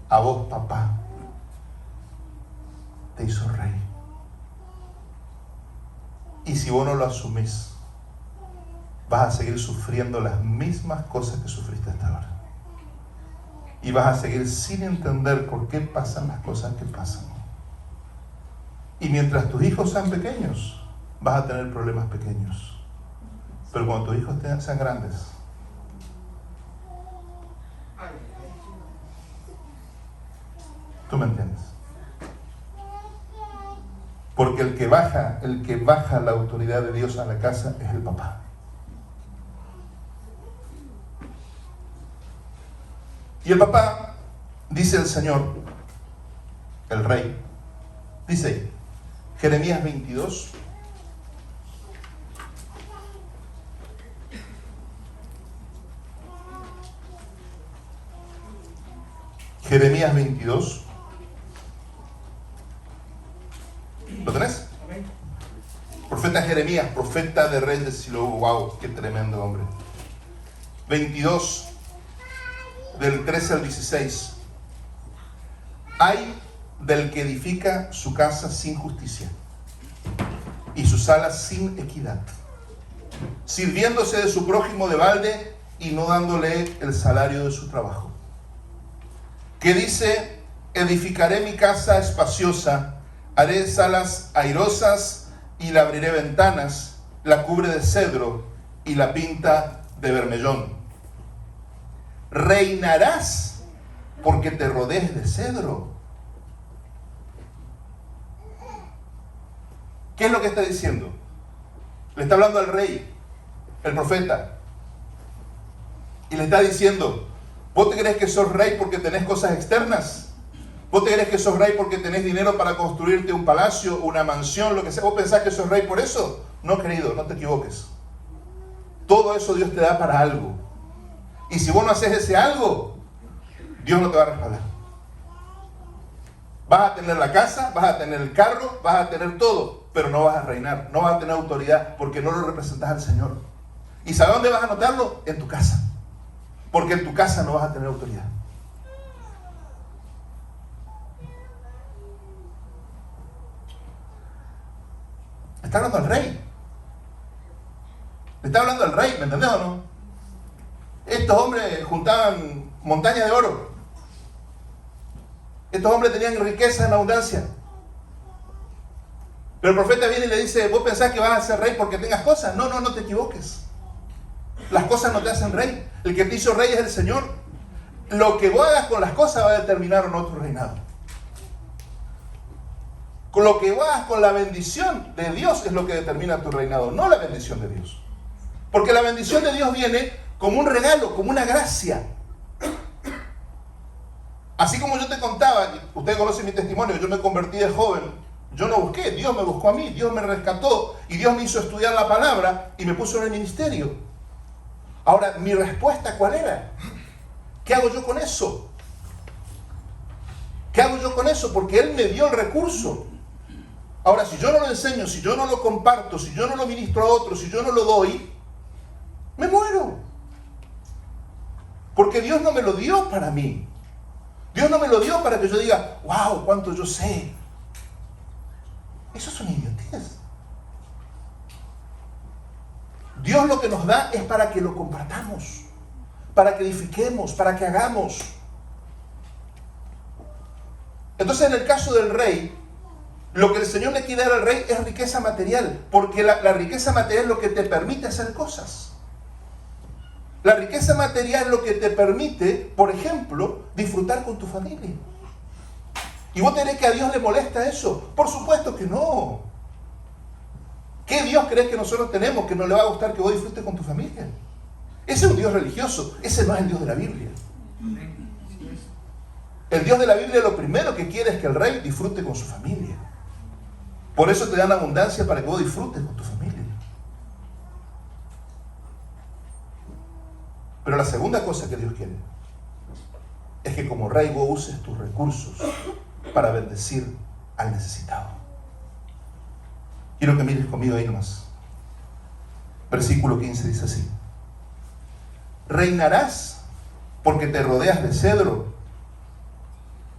A vos, papá. Te hizo rey. Y si vos no lo asumís, vas a seguir sufriendo las mismas cosas que sufriste hasta ahora. Y vas a seguir sin entender por qué pasan las cosas que pasan. Y mientras tus hijos sean pequeños, vas a tener problemas pequeños. Pero cuando tus hijos sean grandes, ¿tú me entiendes? Porque el que baja la autoridad de Dios a la casa es el papá. Y el papá, dice el Señor, el rey, dice Jeremías 22, Jeremías 22. ¿Lo tenés? Profeta Jeremías, profeta de rey de Silo. Wow, qué tremendo hombre. 22, del 13 al 16. Ay del que edifica su casa sin justicia y sus salas sin equidad, sirviéndose de su prójimo de balde y no dándole el salario de su trabajo. Que dice, edificaré mi casa espaciosa, haré salas airosas y la abriré ventanas, la cubre de cedro y la pinta de bermellón. Reinarás porque te rodees de cedro. ¿Qué es lo que está diciendo? Le está hablando al rey, el profeta, y le está diciendo, ¿vos te crees que sos rey porque tenés cosas externas? ¿Vos te crees que sos rey porque tenés dinero para construirte un palacio, una mansión, lo que sea? ¿Vos pensás que sos rey por eso? No, querido, no te equivoques. Todo eso Dios te da para algo. Y si vos no haces ese algo, Dios no te va a respaldar. Vas a tener la casa, vas a tener el carro, vas a tener todo, pero no vas a reinar, no vas a tener autoridad porque no lo representas al Señor. ¿Y sabes dónde vas a notarlo? En tu casa. Porque en tu casa no vas a tener autoridad. Está hablando al rey. Le está hablando al rey, ¿me entendés o no? Estos hombres juntaban montañas de oro. Estos hombres tenían riqueza en abundancia. Pero el profeta viene y le dice, ¿vos pensás que vas a ser rey porque tengas cosas? No, no te equivoques. Las cosas no te hacen rey. El que te hizo rey es el Señor. Lo que vos hagas con las cosas va a determinar o no tu reinado. Con lo que vas, con la bendición de Dios es lo que determina tu reinado, no la bendición de Dios. Porque la bendición de Dios viene como un regalo, como una gracia. Así como yo te contaba, usted conoce mi testimonio, yo me convertí de joven, yo no busqué, Dios me buscó a mí, Dios me rescató y Dios me hizo estudiar la palabra y me puso en el ministerio. Ahora, mi respuesta, ¿cuál era? ¿Qué hago yo con eso? ¿Qué hago yo con eso? Porque Él me dio el recurso. Ahora, si yo no lo enseño, si yo no lo comparto, si yo no lo ministro a otros, si yo no lo doy, me muero. Porque Dios no me lo dio para mí. Dios no me lo dio para que yo diga, wow, cuánto yo sé. Eso es una idiotez. Dios lo que nos da es para que lo compartamos, para que edifiquemos, para que hagamos. Entonces, en el caso del rey, lo que el Señor le quiere dar al rey es riqueza material, porque la riqueza material es lo que te permite hacer cosas. La riqueza material es lo que te permite, por ejemplo, disfrutar con tu familia. ¿Y vos tenés que a Dios le molesta eso? Por supuesto que no. ¿Qué Dios crees que nosotros tenemos que no le va a gustar que vos disfrutes con tu familia? Ese es un Dios religioso, ese no es el Dios de la Biblia. El Dios de la Biblia lo primero que quiere es que el rey disfrute con su familia. Por eso te dan abundancia para que vos disfrutes con tu familia. Pero la segunda cosa que Dios quiere es que como rey vos uses tus recursos para bendecir al necesitado. Quiero que mires conmigo ahí nomás. Versículo 15 dice así: reinarás porque te rodeas de cedro.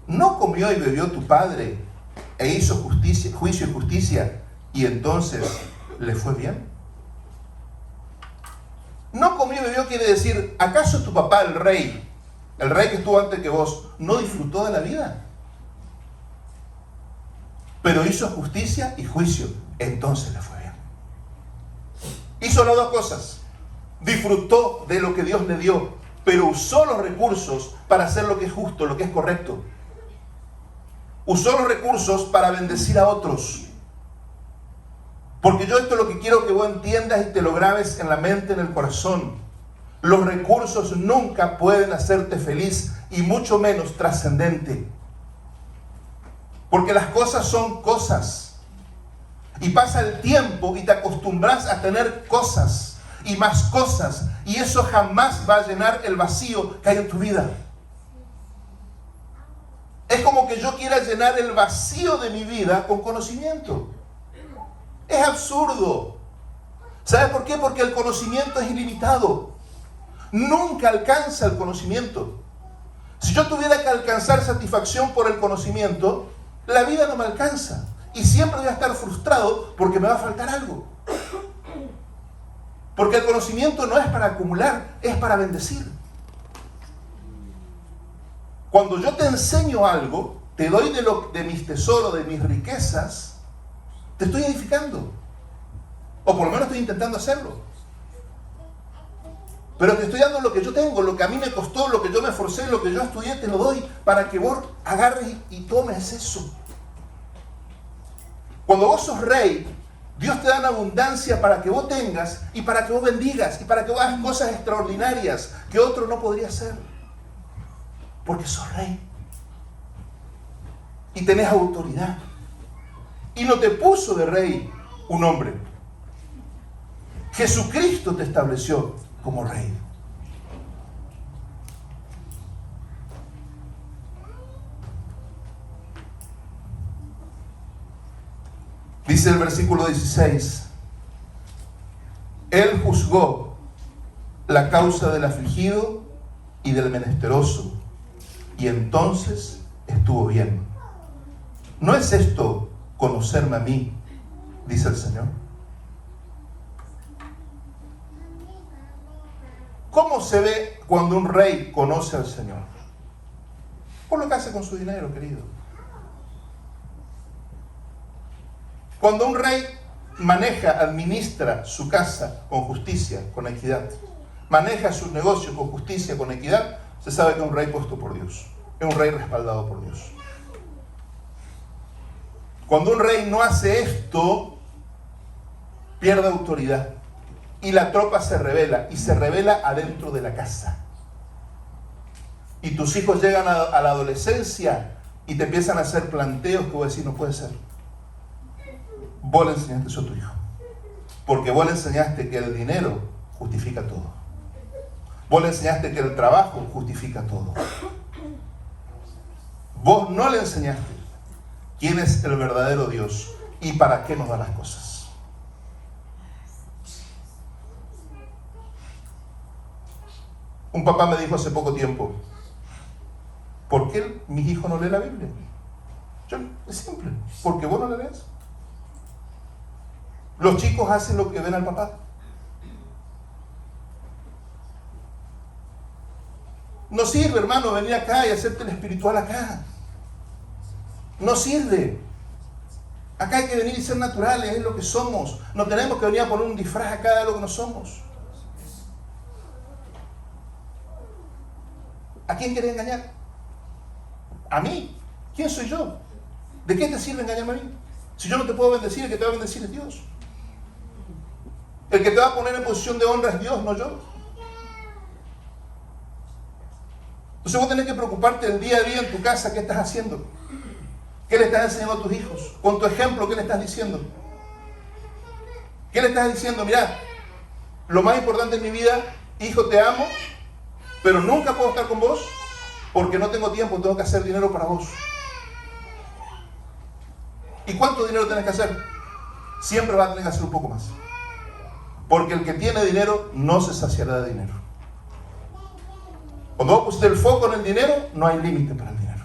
¿No comió y bebió tu padre e hizo juicio y justicia y entonces le fue bien? No comió y bebió quiere decir, ¿acaso tu papá, el rey que estuvo antes que vos, no disfrutó de la vida? Pero hizo justicia y juicio, entonces le fue bien. Hizo las dos cosas. Disfrutó de lo que Dios le dio, pero usó los recursos para hacer lo que es justo, lo que es correcto. Usó los recursos para bendecir a otros. Porque yo esto es lo que quiero que vos entiendas y te lo grabes en la mente, en el corazón. Los recursos nunca pueden hacerte feliz y mucho menos trascendente. Porque las cosas son cosas. Y pasa el tiempo y te acostumbras a tener cosas y más cosas. Y eso jamás va a llenar el vacío que hay en tu vida. Es como que yo quiera llenar el vacío de mi vida con conocimiento. Es absurdo. ¿Sabes por qué? Porque el conocimiento es ilimitado. Nunca alcanza el conocimiento. Si yo tuviera que alcanzar satisfacción por el conocimiento, la vida no me alcanza. Y siempre voy a estar frustrado porque me va a faltar algo. Porque el conocimiento no es para acumular, es para bendecir. Cuando yo te enseño algo, te doy de mis tesoros, de mis riquezas, te estoy edificando. O por lo menos estoy intentando hacerlo. Pero te estoy dando lo que yo tengo, lo que a mí me costó, lo que yo me esforcé, lo que yo estudié, te lo doy para que vos agarres y tomes eso. Cuando vos sos rey, Dios te da una abundancia para que vos tengas y para que vos bendigas y para que vos hagas cosas extraordinarias que otro no podría hacer. Porque sos rey. Y tenés autoridad. Y no te puso de rey un hombre. Jesucristo te estableció como rey. Dice el versículo 16: Él juzgó la causa del afligido y del menesteroso, y entonces estuvo bien. ¿No es esto conocerme a mí? Dice el Señor. ¿Cómo se ve cuando un rey conoce al Señor? Por lo que hace con su dinero, querido. Cuando un rey maneja, administra su casa con justicia, con equidad, maneja sus negocios con justicia, con equidad, se sabe que es un rey puesto por Dios, es un rey respaldado por Dios. Cuando un rey no hace esto, pierde autoridad. Y la tropa se rebela, y se rebela adentro de la casa. Y tus hijos llegan a la adolescencia y te empiezan a hacer planteos que vos decís, no puede ser. Vos le enseñaste eso a tu hijo. Porque vos le enseñaste que el dinero justifica todo. Vos le enseñaste que el trabajo justifica todo. Vos no le enseñaste quién es el verdadero Dios y para qué nos da las cosas. Un papá me dijo hace poco tiempo, ¿por qué mis hijos no leen la Biblia? Es simple, porque vos no la lees. Los chicos hacen lo que ven al papá. No sirve, hermano, venir acá y hacerte el espiritual acá. No sirve. Acá hay que venir y ser naturales, es lo que somos. No tenemos que venir a poner un disfraz acá de lo que no somos. ¿A quién querés engañar? ¿A mí? ¿Quién soy yo? ¿De qué te sirve engañarme a mí? Si yo no te puedo bendecir, el que te va a bendecir es Dios. El que te va a poner en posición de honra es Dios, no yo. Entonces vos tenés que preocuparte el día a día en tu casa, ¿qué estás haciendo? ¿Qué le estás enseñando a tus hijos? Con tu ejemplo, ¿qué le estás diciendo? ¿Qué le estás diciendo? Mirá, lo más importante en mi vida, hijo, te amo, pero nunca puedo estar con vos porque no tengo tiempo, tengo que hacer dinero para vos. ¿Y cuánto dinero tenés que hacer? Siempre vas a tener que hacer un poco más. Porque el que tiene dinero no se saciará de dinero. Cuando vos pusiste el foco en el dinero, no hay límite para el dinero.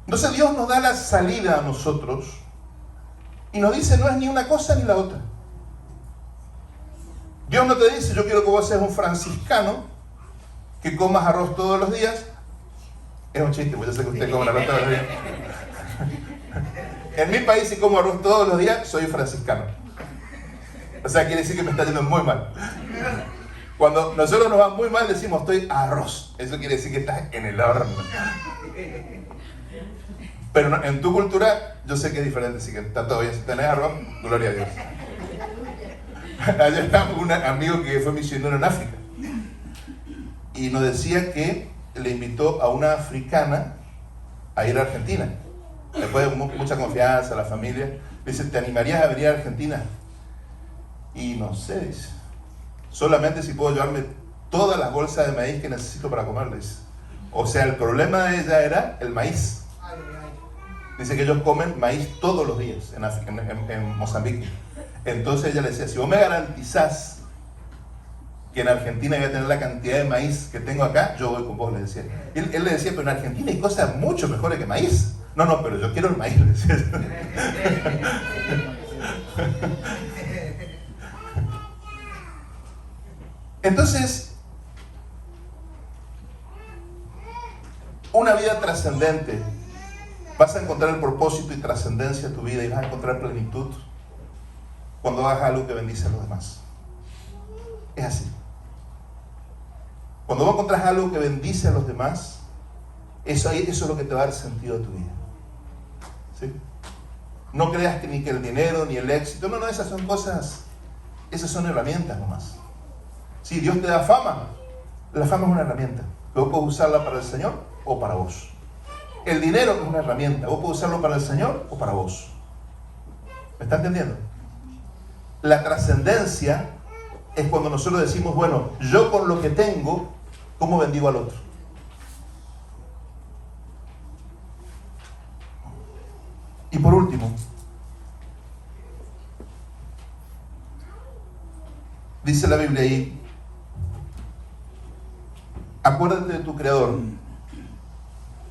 Entonces Dios nos da la salida a nosotros y nos dice, no es ni una cosa ni la otra. Dios no te dice, yo quiero que vos seas un franciscano, que comas arroz todos los días. Es un chiste, pues yo sé que usted come arroz todos los días. En mi país, si como arroz todos los días, soy franciscano. O sea, quiere decir que me está yendo muy mal. Cuando nosotros nos va muy mal, decimos, estoy arroz. Eso quiere decir que estás en el horno. Pero en tu cultura, yo sé que es diferente, así que está todo bien. Si tenés arroz, gloria a Dios. Ayer estaba un amigo que fue misionero en África. Y nos decía que le invitó a una africana a ir a Argentina. Después de mucha confianza, la familia. Dice, ¿te animarías a venir a Argentina? Y no sé, dice, solamente si puedo llevarme todas las bolsas de maíz que necesito para comer, dice. O sea, el problema de ella era el maíz. Dice que ellos comen maíz todos los días en África, en Mozambique. Entonces ella le decía, si vos me garantizás que en Argentina voy a tener la cantidad de maíz que tengo acá, yo voy con vos, le decía. Él le decía, pero en Argentina hay cosas mucho mejores que maíz. No, pero yo quiero el maíz, le decía. Entonces, una vida trascendente, vas a encontrar el propósito y trascendencia de tu vida y vas a encontrar plenitud cuando hagas algo que bendice a los demás. Es así. Cuando vos encontrás algo que bendice a los demás, eso es lo que te va a dar sentido a tu vida. ¿Sí? No creas que ni que el dinero ni el éxito, no, esas son cosas, esas son herramientas nomás. Si Dios te da fama, la fama es una herramienta. Vos podés usarla para el Señor o para vos. El dinero es una herramienta. Vos podés usarlo para el Señor o para vos. ¿Me está entendiendo? La trascendencia es cuando nosotros decimos, bueno, yo con lo que tengo, ¿cómo bendigo al otro? Y por último, dice la Biblia ahí, acuérdate de tu Creador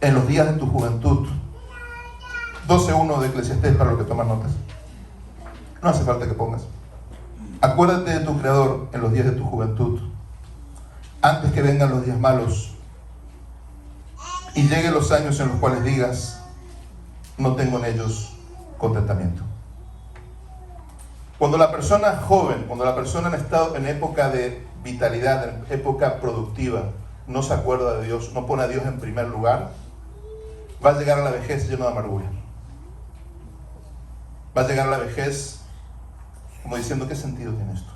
en los días de tu juventud. 12:1 de Eclesiastés para los que toman notas. No hace falta que pongas. Acuérdate de tu Creador en los días de tu juventud, antes que vengan los días malos y lleguen los años en los cuales digas, no tengo en ellos contentamiento. Cuando la persona joven, cuando la persona en época de vitalidad, en época productiva, no se acuerda de Dios, no pone a Dios en primer lugar, va a llegar a la vejez lleno de amargura. Va a llegar a la vejez como diciendo, ¿qué sentido tiene esto?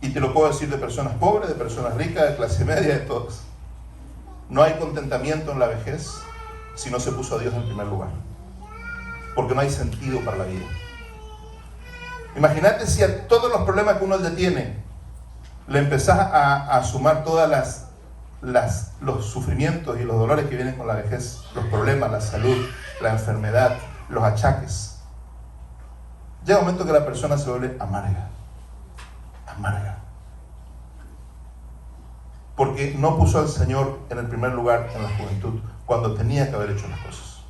Y te lo puedo decir de personas pobres, de personas ricas, de clase media, de todos. No hay contentamiento en la vejez si no se puso a Dios en primer lugar. Porque no hay sentido para la vida. Imagínate si a todos los problemas que uno ya tiene le empezás a sumar todas los sufrimientos y los dolores que vienen con la vejez, los problemas, la salud, la enfermedad, los achaques. Llega un momento que la persona se vuelve amarga. Porque no puso al Señor en el primer lugar en la juventud, cuando tenía que haber hecho las cosas.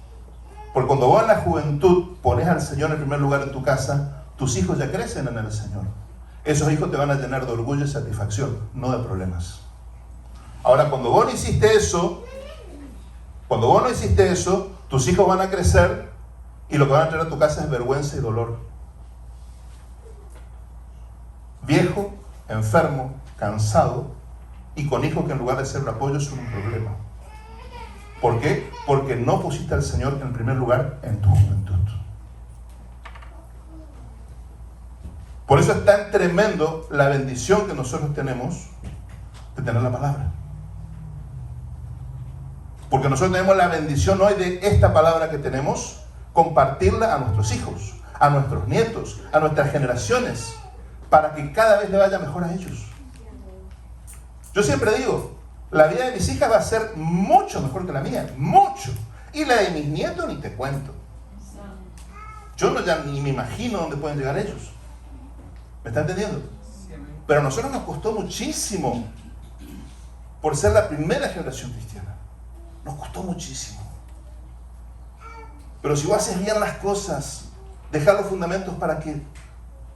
Porque cuando vos en la juventud pones al Señor en el primer lugar en tu casa, tus hijos ya crecen en el Señor. Esos hijos te van a llenar de orgullo y satisfacción, no de problemas. Ahora, cuando vos no hiciste eso, tus hijos van a crecer y lo que van a traer a tu casa es vergüenza y dolor. Viejo, enfermo, cansado y con hijos que en lugar de ser un apoyo son un problema. ¿Por qué? Porque no pusiste al Señor en primer lugar en tu juventud. Por eso es tan tremendo la bendición que nosotros tenemos de tener la palabra. Porque nosotros tenemos la bendición hoy de esta palabra que tenemos, compartirla a nuestros hijos, a nuestros nietos, a nuestras generaciones, para que cada vez le vaya mejor a ellos. Yo siempre digo, la vida de mis hijas va a ser mucho mejor que la mía, mucho. Y la de mis nietos ni te cuento. Yo ya ni me imagino dónde pueden llegar ellos. ¿Me está entendiendo? Pero a nosotros nos costó muchísimo por ser la primera generación cristiana. Nos costó muchísimo. Pero si vos haces bien las cosas, dejar los fundamentos para que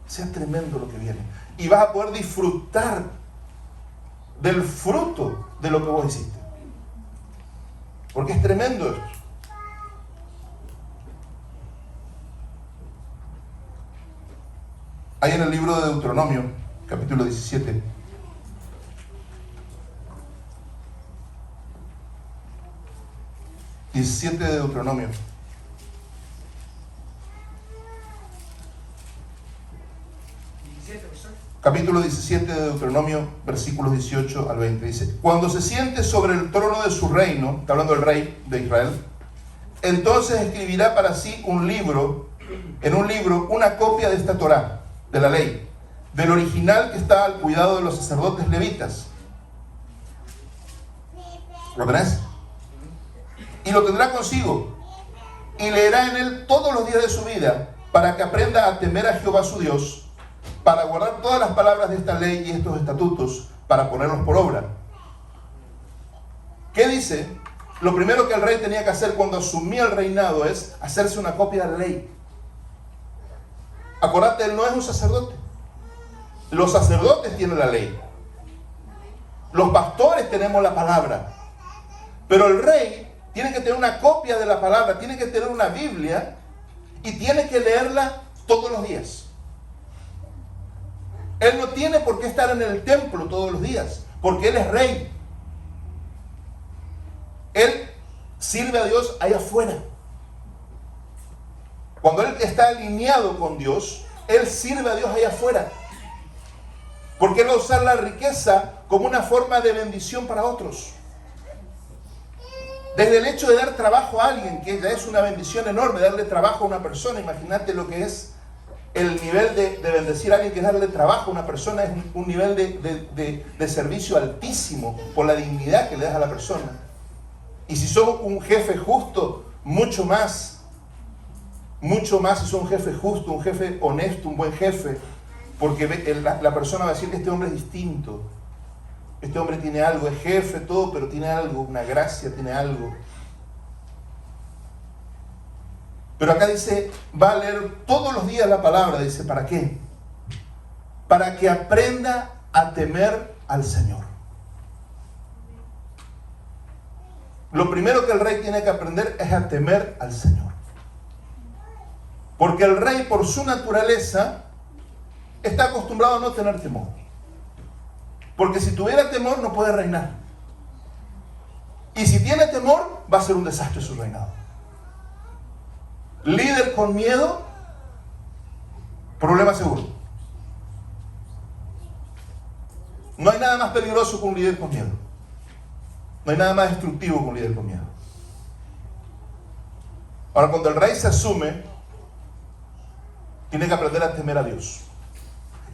sea tremendo lo que viene. Y vas a poder disfrutar del fruto de lo que vos hiciste. Porque es tremendo esto. Hay en el libro de Deuteronomio, capítulo 17. De Deuteronomio. Capítulo 17 de Deuteronomio, versículos 18 al 20. Dice, cuando se siente sobre el trono de su reino, está hablando el rey de Israel, entonces escribirá para sí un libro, en un libro, una copia de esta Torá, de la ley, del original que está al cuidado de los sacerdotes levitas. ¿Lo tenés? Y lo tendrá consigo, y leerá en él todos los días de su vida, para que aprenda a temer a Jehová su Dios, para guardar todas las palabras de esta ley y estos estatutos, para ponerlos por obra. ¿Qué dice? Lo primero que el rey tenía que hacer cuando asumía el reinado es hacerse una copia de la ley. Acordate, él no es un sacerdote. Los sacerdotes tienen la ley. Los pastores tenemos la palabra. Pero el rey tiene que tener una copia de la palabra, tiene que tener una Biblia y tiene que leerla todos los días. Él no tiene por qué estar en el templo todos los días, porque él es rey. Él sirve a Dios allá afuera. Cuando él está alineado con Dios, él sirve a Dios allá afuera. Porque él va a usar la riqueza como una forma de bendición para otros. Desde el hecho de dar trabajo a alguien, que ya es una bendición enorme, darle trabajo a una persona. Imagínate lo que es el nivel de bendecir a alguien, que es darle trabajo a una persona, es un nivel de servicio altísimo por la dignidad que le das a la persona. Y si sos un jefe justo, mucho más si sos un jefe justo, un jefe honesto, un buen jefe, porque la persona va a decir que este hombre es distinto. Este hombre tiene algo, es jefe, todo, pero tiene algo, una gracia, tiene algo. Pero acá dice, va a leer todos los días la palabra. Dice, ¿para qué? Para que aprenda a temer al Señor. Lo primero que el rey tiene que aprender es a temer al Señor. Porque el rey, por su naturaleza, está acostumbrado a no tener temor. Porque si tuviera temor, no puede reinar. Y si tiene temor, va a ser un desastre su reinado. Líder con miedo, problema seguro. No hay nada más peligroso que un líder con miedo. No hay nada más destructivo que un líder con miedo. Ahora, cuando el rey se asume, tiene que aprender a temer a Dios.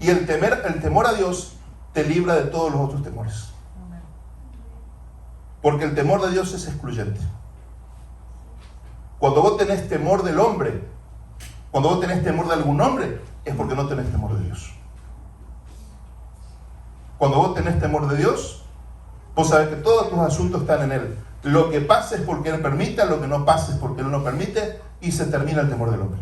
Y el temor a Dios te libra de todos los otros temores. Porque el temor de Dios es excluyente. Cuando vos tenés temor del hombre, cuando vos tenés temor de algún hombre, es porque no tenés temor de Dios. Cuando vos tenés temor de Dios, vos sabés que todos tus asuntos están en Él. Lo que pase es porque Él permite, lo que no pase es porque Él no permite, y se termina el temor del hombre.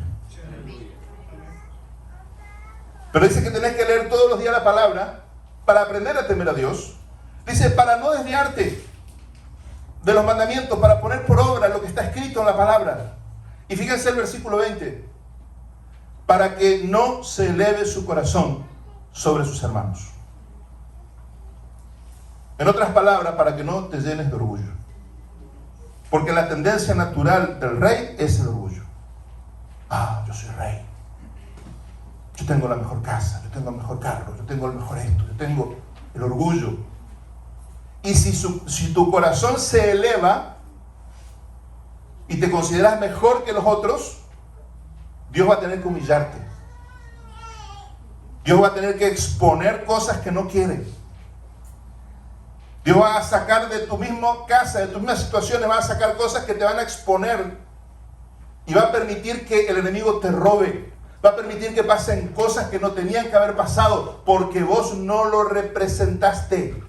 Pero dice que tenés que leer todos los días la palabra para aprender a temer a Dios. Dice, para no desviarte de los mandamientos, para poner por obra lo que está escrito en la palabra. Y fíjense el versículo 20. Para que no se eleve su corazón sobre sus hermanos. En otras palabras, para que no te llenes de orgullo. Porque la tendencia natural del rey es el orgullo. Ah, yo soy rey. Yo tengo la mejor casa, yo tengo el mejor carro, yo tengo el mejor esto, yo tengo el orgullo. Y si tu corazón se eleva y te consideras mejor que los otros, Dios va a tener que humillarte. Dios va a tener que exponer cosas que no quiere. Dios va a sacar de tu misma casa, de tus mismas situaciones, va a sacar cosas que te van a exponer y va a permitir que el enemigo te robe. Va a permitir que pasen cosas que no tenían que haber pasado porque vos no lo representaste.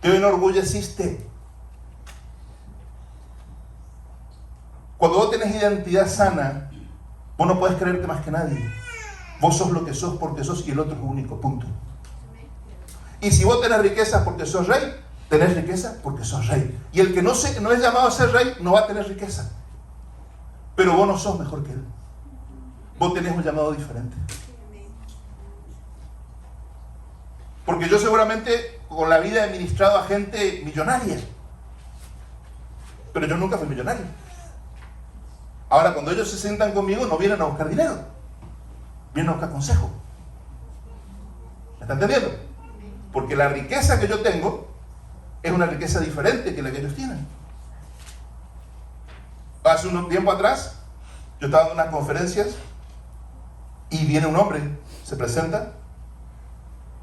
Te enorgulleciste. Cuando vos tenés identidad sana, vos no podés creerte más que nadie. Vos sos lo que sos porque sos y el otro es único, punto. Y si vos tenés riqueza porque sos rey, tenés riqueza porque sos rey. Y el que no es llamado a ser rey, no va a tener riqueza. Pero vos no sos mejor que él. Vos tenés un llamado diferente. Porque yo seguramente con la vida he ministrado a gente millonaria. Pero yo nunca fui millonario. Ahora, cuando ellos se sientan conmigo, no vienen a buscar dinero. Vienen a buscar consejo. ¿Me está entendiendo? Porque la riqueza que yo tengo es una riqueza diferente que la que ellos tienen. Hace un tiempo atrás, yo estaba en unas conferencias y viene un hombre, se presenta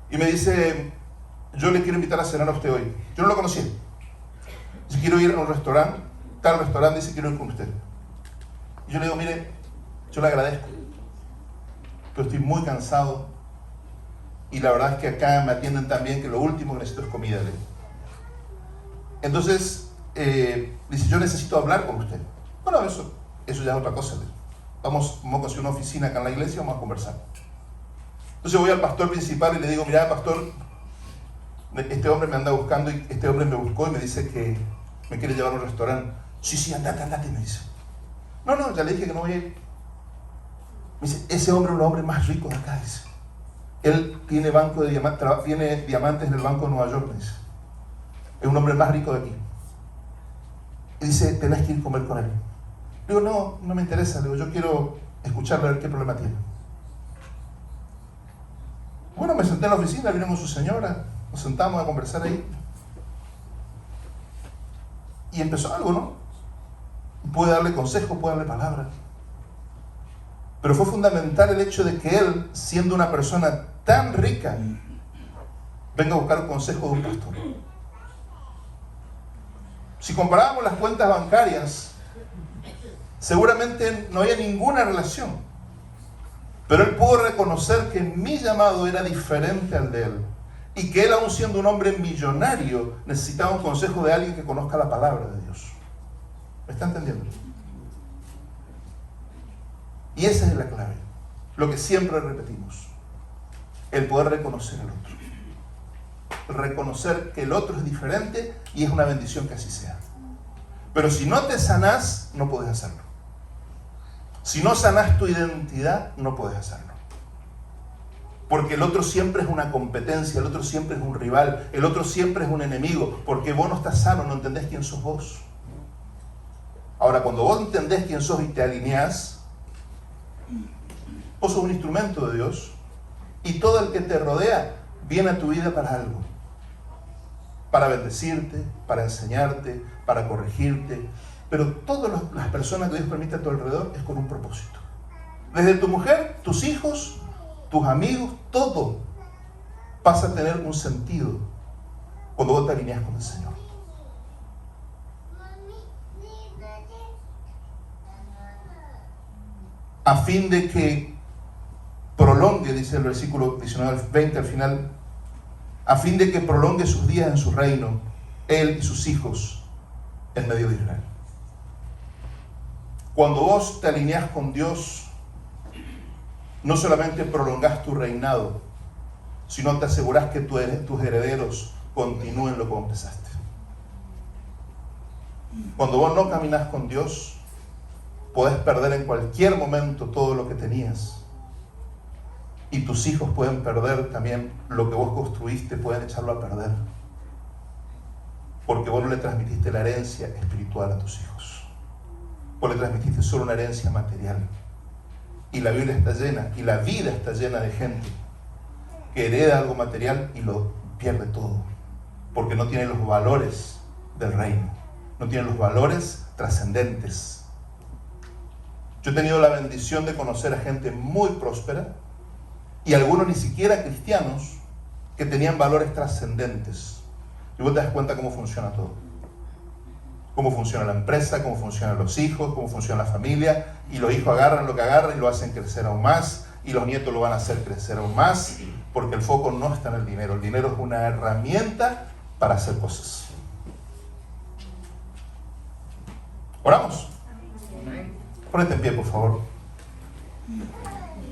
y me dice, yo le quiero invitar a cenar a usted hoy. Yo no lo conocía. Si quiero ir a un restaurante, tal restaurante, dice, quiero ir con usted. Y yo le digo, mire, yo le agradezco, pero estoy muy cansado y la verdad es que acá me atienden tan bien que lo último que necesito es comida. Le digo. Entonces, dice, yo necesito hablar con usted. Bueno, eso ya es otra cosa. Le digo. Vamos a conseguir una oficina acá en la iglesia, vamos a conversar. Entonces voy al pastor principal y le digo, mira, pastor, este hombre me anda buscando y este hombre me buscó y me dice que me quiere llevar a un restaurante. Sí, andate, me dice. No, ya le dije que no voy a ir. Me dice, ese hombre es un hombre más rico de acá, dice. Él tiene banco de tiene diamantes en el Banco de Nueva York, me dice. Es un hombre más rico de aquí. Y dice, tenés que ir a comer con él. Le digo, no me interesa. Le digo, yo quiero escucharle a ver qué problema tiene. Bueno, me senté en la oficina, vino con su señora, nos sentamos a conversar ahí. Y empezó algo, ¿no? Puede darle consejo, puede darle palabras. Pero fue fundamental el hecho de que él, siendo una persona tan rica, venga a buscar un consejo de un pastor. Si comparábamos las cuentas bancarias, seguramente no había ninguna relación. Pero él pudo reconocer que mi llamado era diferente al de él. Y que él, aun siendo un hombre millonario, necesitaba un consejo de alguien que conozca la palabra de Dios. ¿Me está entendiendo? Y esa es la clave. Lo que siempre repetimos. El poder reconocer al otro. Reconocer que el otro es diferente y es una bendición que así sea. Pero si no te sanás, no puedes hacerlo. Si no sanás tu identidad, no puedes hacerlo. Porque el otro siempre es una competencia, el otro siempre es un rival, el otro siempre es un enemigo, porque vos no estás sano, no entendés quién sos vos. Ahora, cuando vos entendés quién sos y te alineás, vos sos un instrumento de Dios y todo el que te rodea viene a tu vida para algo. Para bendecirte, para enseñarte, para corregirte. Pero todas las personas que Dios permite a tu alrededor es con un propósito. Desde tu mujer, tus hijos, tus amigos, todo pasa a tener un sentido cuando vos te alineas con el Señor. A fin de que prolongue, dice el versículo 19 al 20 al final, a fin de que prolongue sus días en su reino, él y sus hijos en medio de Israel. Cuando vos te alineás con Dios, no solamente prolongás tu reinado, sino te asegurás que tus herederos continúen lo que empezaste. Cuando vos no caminás con Dios, podés perder en cualquier momento todo lo que tenías. Y tus hijos pueden perder también lo que vos construiste, pueden echarlo a perder. Porque vos no le transmitiste la herencia espiritual a tus hijos. Vos le transmitiste solo una herencia material. Y la Biblia está llena, y la vida está llena de gente que hereda algo material y lo pierde todo. Porque no tiene los valores del reino. No tiene los valores trascendentes. Yo he tenido la bendición de conocer a gente muy próspera, y algunos ni siquiera cristianos, que tenían valores trascendentes. Y vos te das cuenta cómo funciona todo. Cómo funciona la empresa, cómo funcionan los hijos, cómo funciona la familia. Y los hijos agarran lo que agarran y lo hacen crecer aún más. Y los nietos lo van a hacer crecer aún más. Porque el foco no está en el dinero. El dinero es una herramienta para hacer cosas. ¿Oramos? Ponete en pie, por favor.